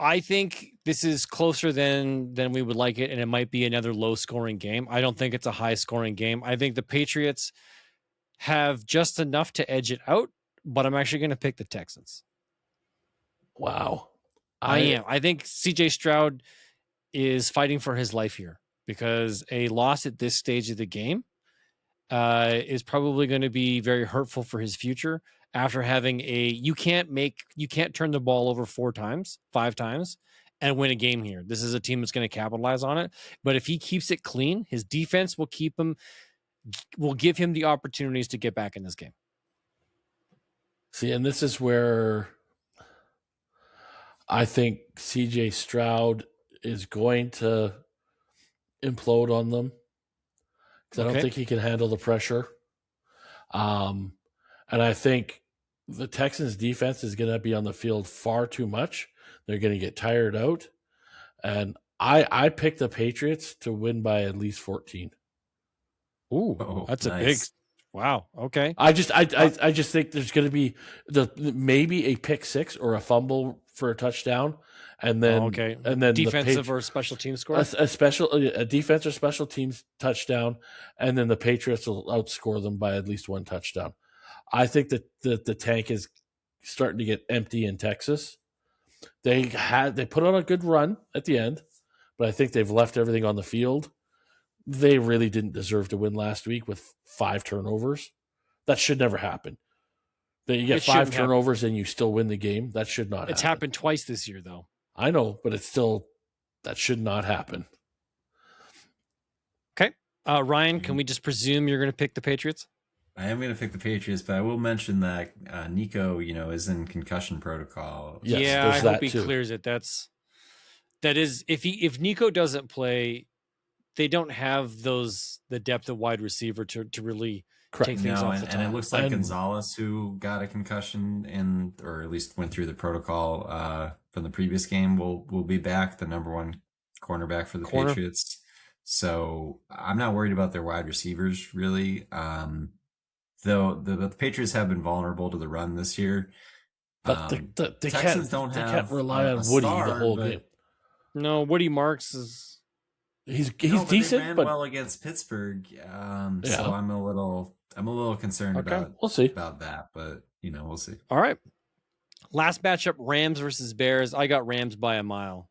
I think this is closer than we would like it, and it might be another low-scoring game. I don't think it's a high-scoring game. I think the Patriots have just enough to edge it out, but I'm actually going to pick the Texans. Wow. I am. I think CJ Stroud is fighting for his life here because a loss at this stage of the game is probably going to be very hurtful for his future after having you can't turn the ball over 5 times and win a game here. This is a team that's going to capitalize on it. But if he keeps it clean, his defense will give him the opportunities to get back in this game. See, and this is where I think CJ Stroud is going to implode on them because I don't think he can handle the pressure. And I think the Texans defense is going to be on the field far too much. They're going to get tired out. And I picked the Patriots to win by at least 14. Ooh, that's nice. A big wow. Okay. I just think there's going to be maybe a pick six or a fumble for a touchdown, and then and then defensive or special team score, a defense or special teams touchdown, and then the Patriots will outscore them by at least one touchdown. I think that the tank is starting to get empty in Texas. They put on a good run at the end, but I think they've left everything on the field. They really didn't deserve to win last week with 5 turnovers. That should never happen. That you get 5 turnovers and you still win the game. That should not happen. It's happened twice this year, though. I know, but that should not happen. Okay. Ryan, can we just presume you're going to pick the Patriots? I am going to pick the Patriots, but I will mention that Nico, is in concussion protocol. Yes, yeah, I hope he clears it. That is, if Nico doesn't play, they don't have the depth of wide receiver to really take things off the top. And it looks like Gonzalez, who got a concussion or at least went through the protocol from the previous game, will be back, the number 1 cornerback for the Patriots. So I'm not worried about their wide receivers really. Though the Patriots have been vulnerable to the run this year. But the Texans can't rely on Woody the whole game. No, Woody Marks is. He's decent, they ran but well against Pittsburgh. So I'm a little concerned about that, but we'll see. All right. Last matchup, Rams versus Bears. I got Rams by a mile.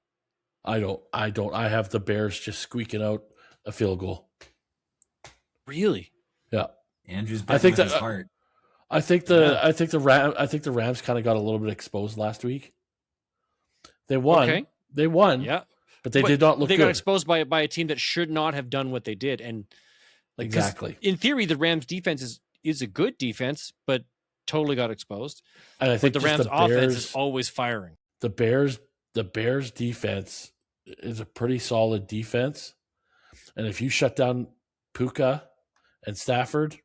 I don't. I have the Bears just squeaking out a field goal. Really? Yeah. Andrew's betting with his heart. I think the Rams kind of got a little bit exposed last week. They won. Okay. They won. Yeah. But they did not look good. They got exposed by a team that should not have done what they did. And exactly. In theory, the Rams defense is a good defense, but totally got exposed. And I think the Rams offense is always firing. The Bears defense is a pretty solid defense. And if you shut down Puka and Stafford,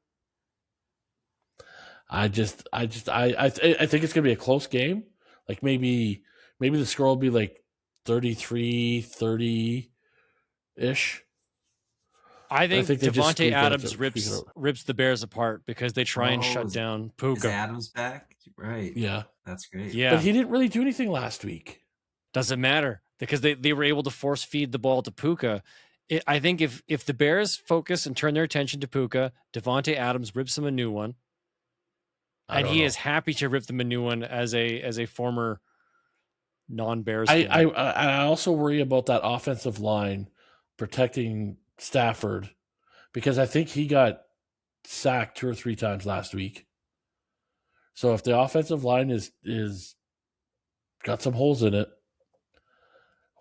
I think it's gonna be a close game. Like maybe the score will be like 33-30-ish. I think Devontae Adams rips the Bears apart because they try and shut down Puka. Is Adams back? Right. Yeah. That's great. Yeah. But he didn't really do anything last week. Doesn't matter because they were able to force feed the ball to Puka. I think if the Bears focus and turn their attention to Puka, Devontae Adams rips him a new one. And he is happy to rip them a new one as a former non-Bears fan. I also worry about that offensive line protecting Stafford because I think he got sacked 2 or 3 times last week. So if the offensive line is got some holes in it,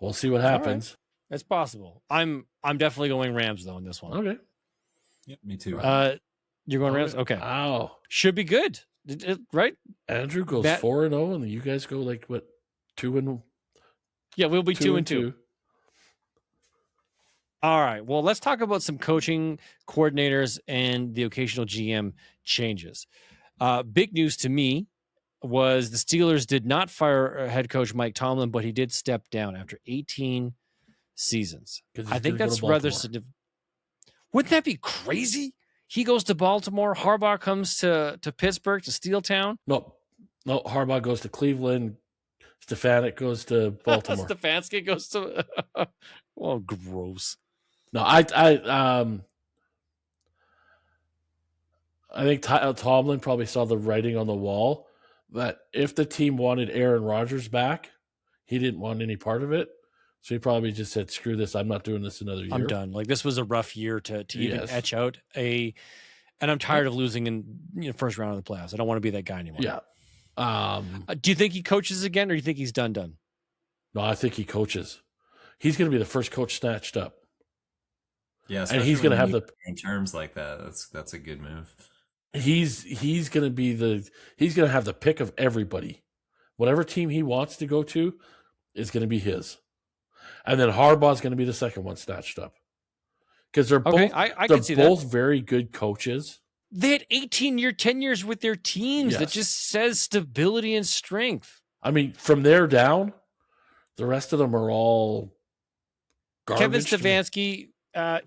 we'll see what happens. Right. It's possible. I'm definitely going Rams though in this one. Okay. Yep, me too. You're going Rams? Okay. Wow. Should be good. Right? Andrew goes 4-0 and you guys go like what? 2-1. Yeah, we'll be 2-2. All right. Well, let's talk about some coaching coordinators and the occasional GM changes. Big news to me was the Steelers did not fire head coach Mike Tomlin, but he did step down after 18 seasons. I think that's rather significant. Wouldn't that be crazy? He goes to Baltimore. Harbaugh comes to Pittsburgh, to Steeltown. No, Harbaugh goes to Cleveland. Stefanik goes to Baltimore. Stefanski goes to oh, gross. No, I think Tomlin probably saw the writing on the wall that if the team wanted Aaron Rodgers back, he didn't want any part of it. So he probably just said, "Screw this! I'm not doing this another year. I'm done." Like this was a rough year to even etch out and I'm tired of losing in first round of the playoffs. I don't want to be that guy anymore. Yeah. Do you think he coaches again, or do you think he's done? No, I think he coaches. He's going to be the first coach snatched up. Yeah, and he's going to have in terms like that. That's a good move. He's going to be he's going to have the pick of everybody. Whatever team he wants to go to is going to be his. And then Harbaugh's going to be the second one snatched up. Because they're both both very good coaches. They had 18-year tenures with their teams. Yes. That just says stability and strength. I mean, from there down, the rest of them are all garbage. Kevin Stefanski, I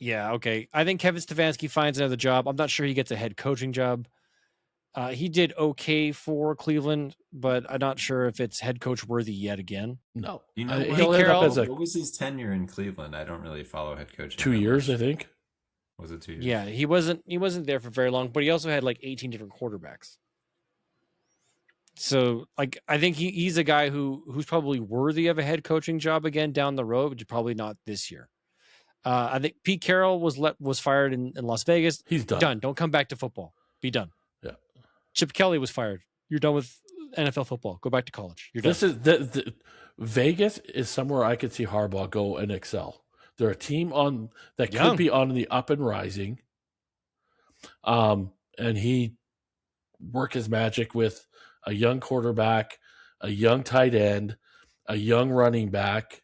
think Kevin Stefanski finds another job. I'm not sure he gets a head coaching job. He did okay for Cleveland, but I'm not sure if it's head coach worthy yet again. No. You know, what was his tenure in Cleveland? I don't really follow head coaching. 2 years, I think. Was it 2 years? Yeah, he wasn't there for very long, but he also had like 18 different quarterbacks. So, like, I think he's a guy who's probably worthy of a head coaching job again down the road, but probably not this year. I think Pete Carroll was fired in Las Vegas. He's done. Done. Don't come back to football. Be done. Yeah. Chip Kelly was fired. You're done with NFL football. Go back to college. You're done. This is Vegas is somewhere I could see Harbaugh go and excel. They're a team that could be on the up and rising. And he work his magic with a young quarterback, a young tight end, a young running back,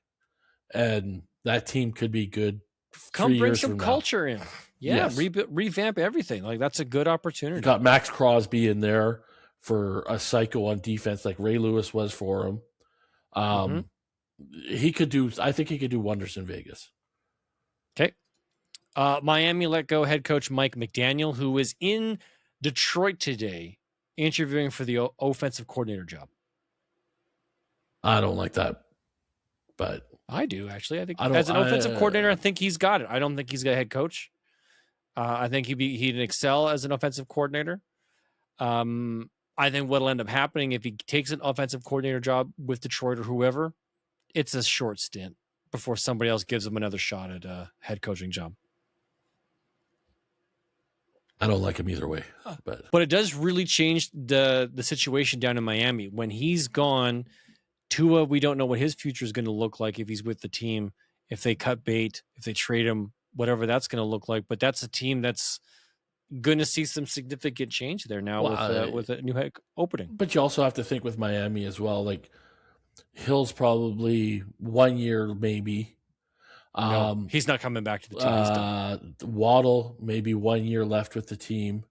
and that team could be good. Come bring some culture in. Yeah, yes. Revamp everything. Like, that's a good opportunity. You got Max Crosby in there for a psycho on defense like Ray Lewis was for him. I think he could do wonders in Vegas. Okay. Miami let go head coach Mike McDaniel, who was in Detroit today interviewing for the offensive coordinator job. I don't like that, but I do, actually. I think as an offensive coordinator, I think he's got it. I don't think he's got a head coach. I think he'd excel as an offensive coordinator. I think what'll end up happening if he takes an offensive coordinator job with Detroit or whoever, it's a short stint before somebody else gives him another shot at a head coaching job. I don't like him either way, but it does really change the situation down in Miami. When he's gone, Tua, we don't know what his future is going to look like if he's with the team, if they cut bait, if they trade him, whatever that's going to look like. But that's a team that's going to see some significant change there now with a new head opening. But you also have to think with Miami as well. Like, Hill's probably 1 year, maybe. No, he's not coming back to the team. Waddle, maybe 1 year left with the team.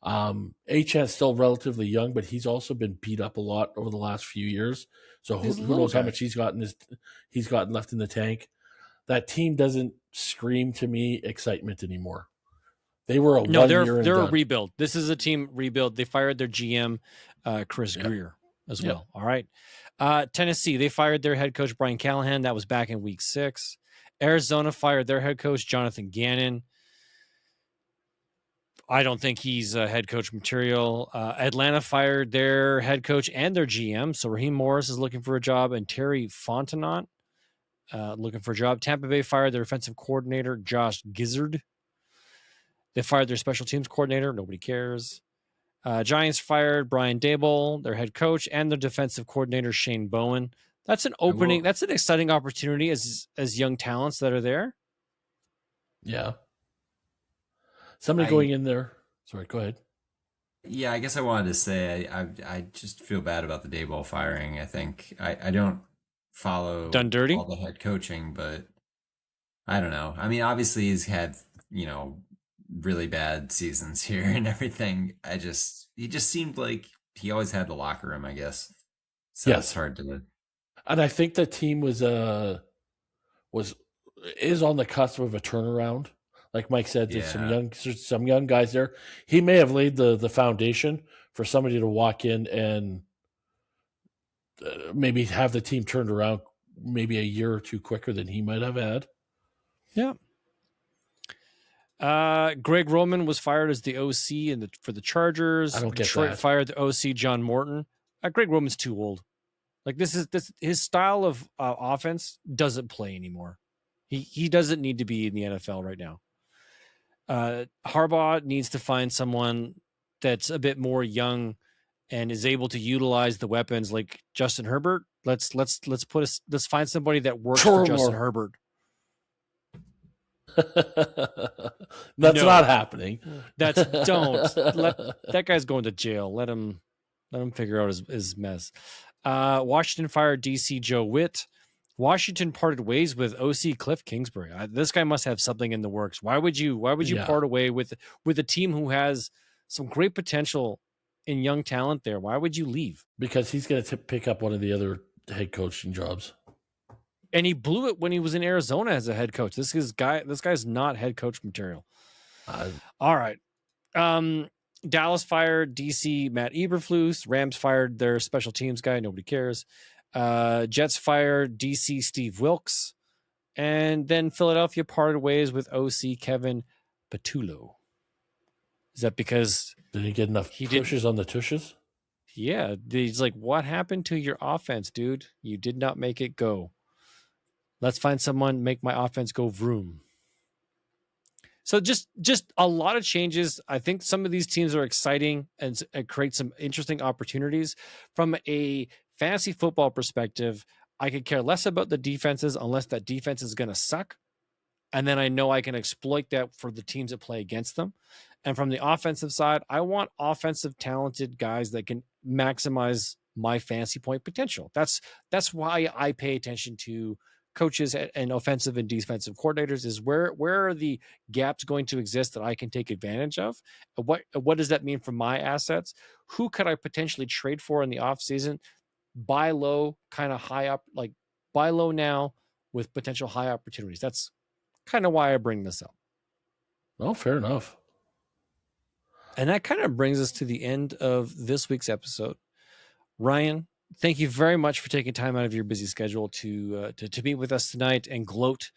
Achant's still relatively young, but he's also been beat up a lot over the last few years. So who knows how much he's gotten left in the tank. That team doesn't scream to me excitement anymore. They were a 1 year. They're a rebuild. This is a team rebuild. They fired their GM, Chris Greer, as well. All right. Tennessee, they fired their head coach, Brian Callahan. That was back in week 6. Arizona fired their head coach, Jonathan Gannon. I don't think he's head coach material. Atlanta fired their head coach and their GM. So Raheem Morris is looking for a job, and Terry Fontenot looking for a job. Tampa Bay fired their offensive coordinator, Josh Gizzard. They fired their special teams coordinator. Nobody cares. Giants fired Brian Daboll, their head coach, and their defensive coordinator, Shane Bowen. That's an opening. That's an exciting opportunity as young talents that are there. Yeah. Somebody going in there. Sorry, go ahead. Yeah, I guess I wanted to say I just feel bad about the Daboll firing. I think I don't follow Done dirty all the head coaching, but I don't know. I mean, obviously he's had, really bad seasons here and everything. He just seemed like he always had the locker room, I guess. So it's hard to. And I think the team is on the cusp of a turnaround. Like Mike said, there's some young guys there. He may have laid the foundation for somebody to walk in and maybe have the team turned around maybe a year or two quicker than he might have had. Yeah. Greg Roman was fired as the OC for the Chargers. I don't get Detroit that. Fired the OC John Morton. Greg Roman's too old. Like, his style of offense doesn't play anymore. He doesn't need to be in the NFL right now. Harbaugh needs to find someone that's a bit more young and is able to utilize the weapons like Justin Herbert, let's find somebody that works for Justin Herbert. That's not happening. Don't let that guy's going to jail. Let him figure out his mess. Washington fired DC Joe Witt. Washington parted ways with OC Cliff Kingsbury. This guy must have something in the works. Why would you part away with a team who has some great potential in young talent there? Why would you leave? Because he's going to pick up one of the other head coaching jobs. And he blew it when he was in Arizona as a head coach. This guy's not head coach material. All right. Dallas fired DC Matt Eberflus. Rams fired their special teams guy. Nobody cares. Jets fired DC Steve Wilkes. And then Philadelphia parted ways with OC Kevin Patullo. Is that because... Did he get enough pushes on the tushes? Yeah. He's like, what happened to your offense, dude? You did not make it go. Let's find someone, make my offense go vroom. So just a lot of changes. I think some of these teams are exciting and create some interesting opportunities. From a fantasy football perspective, I could care less about the defenses unless that defense is going to suck. And then I know I can exploit that for the teams that play against them. And from the offensive side, I want offensive talented guys that can maximize my fantasy point potential. That's why I pay attention to coaches and offensive and defensive coordinators, is where are the gaps going to exist that I can take advantage of? What does that mean for my assets? Who could I potentially trade for in the offseason? Buy low, kind of high up, like buy low now with potential high opportunities. That's kind of why I bring this up. Oh, fair enough. And that kind of brings us to the end of this week's episode. Ryan, thank you very much for taking time out of your busy schedule to meet with us tonight and gloat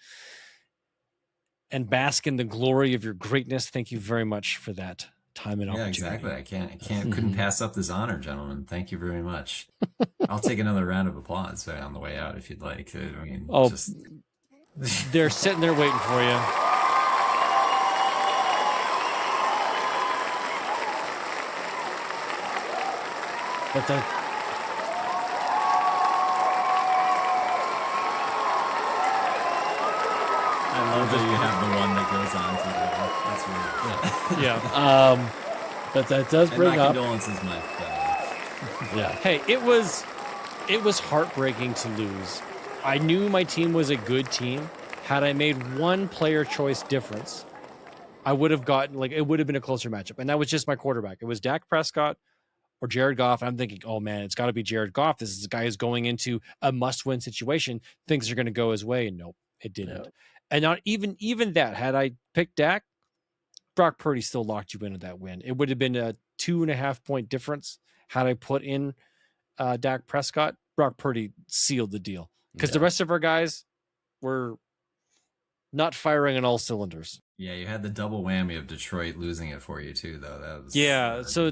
and bask in the glory of your greatness. Thank you very much for that time and opportunity. Yeah, exactly. Couldn't pass up this honor, gentlemen. Thank you very much. I'll take another round of applause on the way out if you'd like. They're sitting there waiting for you. But that. I love that you have the one that goes on to the. That's weird. Yeah. But that does bring up. Condolences, my yeah. Hey, it was heartbreaking to lose. I knew my team was a good team. Had I made one player choice difference, I would have gotten it would have been a closer matchup. And that was just my quarterback. It was Dak Prescott or Jared Goff. And I'm thinking, oh man, it's got to be Jared Goff. This is a guy who's going into a must-win situation. Things are going to go his way. And nope, it didn't. Yeah. And not even that. Had I picked Dak, Brock Purdy still locked you into that win. It would have been a 2.5 point difference. Had I put in Dak Prescott, Brock Purdy sealed the deal. Because the rest of our guys were not firing on all cylinders. Yeah, you had the double whammy of Detroit losing it for you too, though. That was so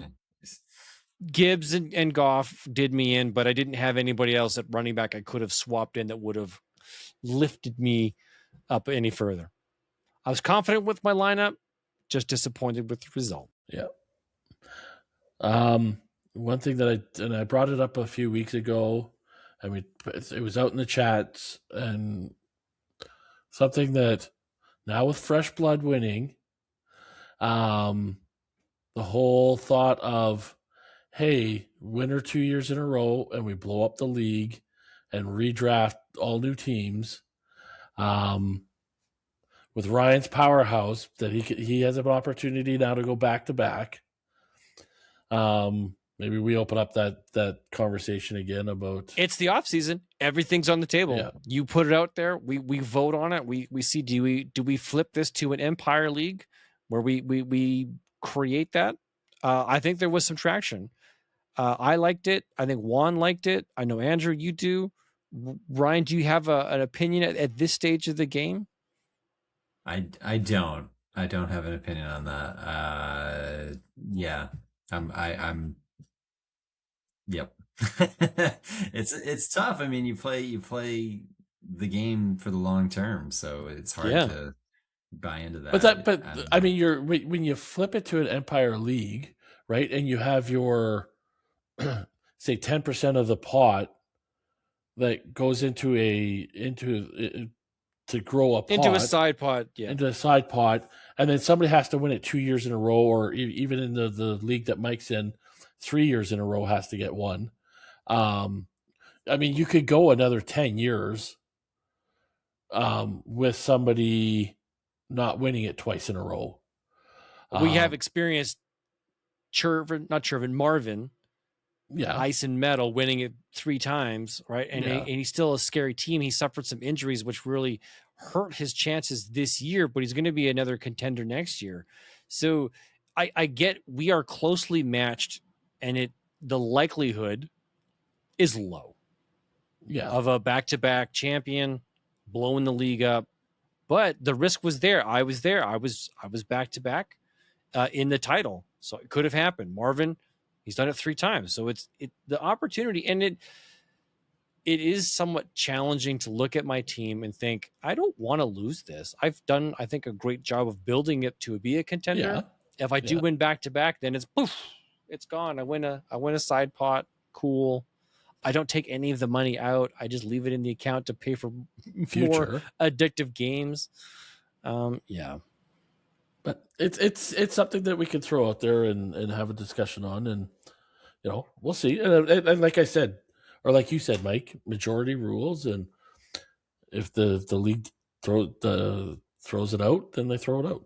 Gibbs and Goff did me in, but I didn't have anybody else at running back I could have swapped in that would have lifted me up any further. I was confident with my lineup, just disappointed with the result. Yeah. One thing that I brought it up a few weeks ago. I mean, it was out in the chats, and something that now with fresh blood winning, the whole thought of, hey, winner 2 years in a row and we blow up the league and redraft all new teams. With Ryan's powerhouse, that he has an opportunity now to go back to back. Maybe we open up that conversation again about. It's the off season. Everything's on the table. Yeah. You put it out there. We vote on it. We see, do we flip this to an Empire League where we create that? I think there was some traction. I liked it. I think Juan liked it. I know Andrew, you do. Ryan, do you have an opinion at this stage of the game? I don't have an opinion on that. Yeah, I'm. Yep. It's tough. I mean, you play the game for the long term, so it's hard to buy into that. But I mean, when you flip it to an Empire League, right, and you have your say 10% of the pot that goes into to grow a pot, into a side pot, into a side pot, and then somebody has to win it 2 years in a row, or even in the league that Mike's in, 3 years in a row has to get one. I mean, you could go another 10 years with somebody not winning it twice in a row. We have experienced Marvin, Ice and Metal, winning it 3 times, right? And, and he's still a scary team. He suffered some injuries, which really hurt his chances this year, but he's going to be another contender next year. So I get we are closely matched, and the likelihood is low of a back-to-back champion blowing the league up. But the risk was there. I was there. I was back-to-back in the title. So it could have happened. Marvin, he's done it 3 times. So it's the opportunity, and it is somewhat challenging to look at my team and think, I don't want to lose this. I've done, I think, a great job of building it to be a contender. Yeah. If I do win back-to-back, then it's poof, it's gone. I win a side pot. Cool. I don't take any of the money out. I just leave it in the account to pay for more addictive games. But it's something that we can throw out there and have a discussion on, and we'll see. And like I said, or like you said, Mike, majority rules, and if the league throws it out, then they throw it out.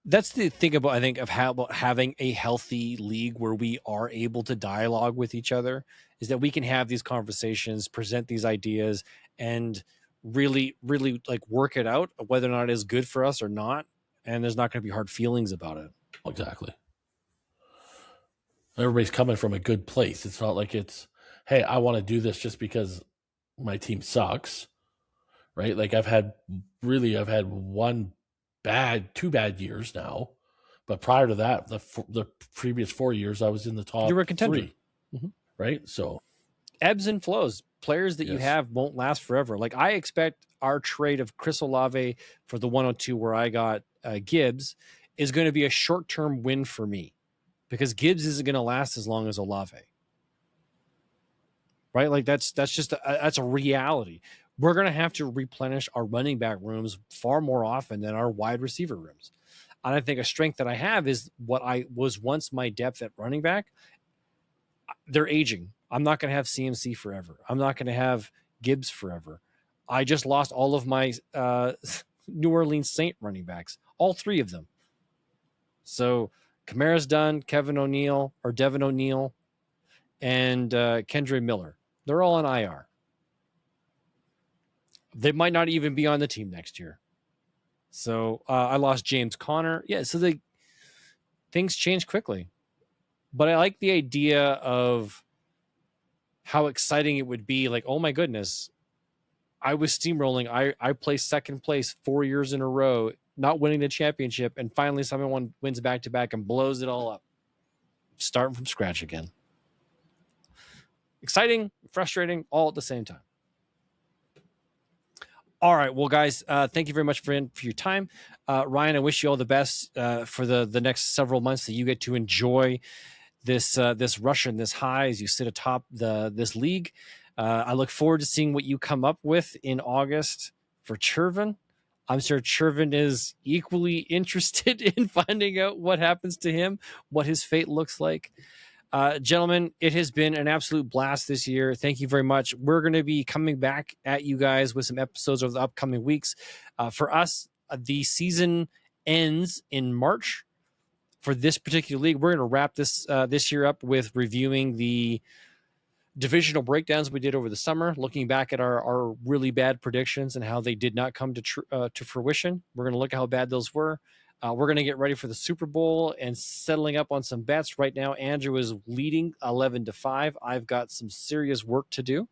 That's the thing about, I think, about having a healthy league where we are able to dialogue with each other, is that we can have these conversations, present these ideas, and really, really like work it out, whether or not it is good for us or not. And there's not going to be hard feelings about it. Exactly. Everybody's coming from a good place. It's not like it's, hey, I want to do this just because my team sucks, right? Like I've had 2 bad years now, but prior to that, the previous 4 years, I was in the top. You were a contender, 3, right? So ebbs and flows. Players that you have won't last forever. Like I expect our trade of Chris Olave for the 102, where I got Gibbs, is going to be a short-term win for me, because Gibbs isn't going to last as long as Olave. Right? Like that's just that's a reality. We're going to have to replenish our running back rooms far more often than our wide receiver rooms. And I think a strength that I have is what I was once my depth at running back. They're aging. I'm not going to have CMC forever. I'm not going to have Gibbs forever. I just lost all of my New Orleans Saint running backs, all 3 of them. So Kamara's done, Devin O'Neal, and Kendre Miller. They're all on IR. They might not even be on the team next year. So I lost James Conner. Yeah, so things change quickly. But I like the idea of how exciting it would be. Like, oh my goodness, I was steamrolling. I placed second place 4 years in a row, not winning the championship, and finally someone wins back-to-back and blows it all up. Starting from scratch again. Exciting, frustrating, all at the same time. All right, well, guys, thank you very much for your time. Ryan, I wish you all the best for the next several months that you get to enjoy this rush and this high as you sit atop this league. I look forward to seeing what you come up with in August for Chervin. I'm sure Chervin is equally interested in finding out what happens to him, what his fate looks like. Gentlemen, it has been an absolute blast this year. Thank you very much. We're going to be coming back at you guys with some episodes over the upcoming weeks. For us, the season ends in March for this particular league. We're going to wrap this year up with reviewing the divisional breakdowns we did over the summer, looking back at our really bad predictions and how they did not come to fruition. We're going to look at how bad those were. We're going to get ready for the Super Bowl and settling up on some bets. Right now, Andrew is leading 11-5. I've got some serious work to do.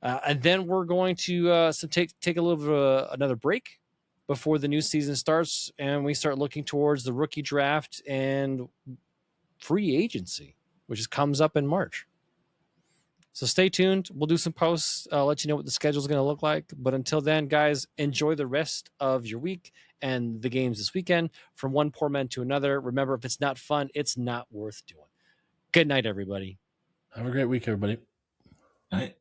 And then we're going to take a little bit of another break before the new season starts, and we start looking towards the rookie draft and free agency, which comes up in March. So stay tuned. We'll do some posts. I'll let you know what the schedule is going to look like. But until then, guys, enjoy the rest of your week and the games this weekend. From one poor man to another. Remember, if it's not fun, it's not worth doing. Good night, everybody. Have a great week, everybody. Night.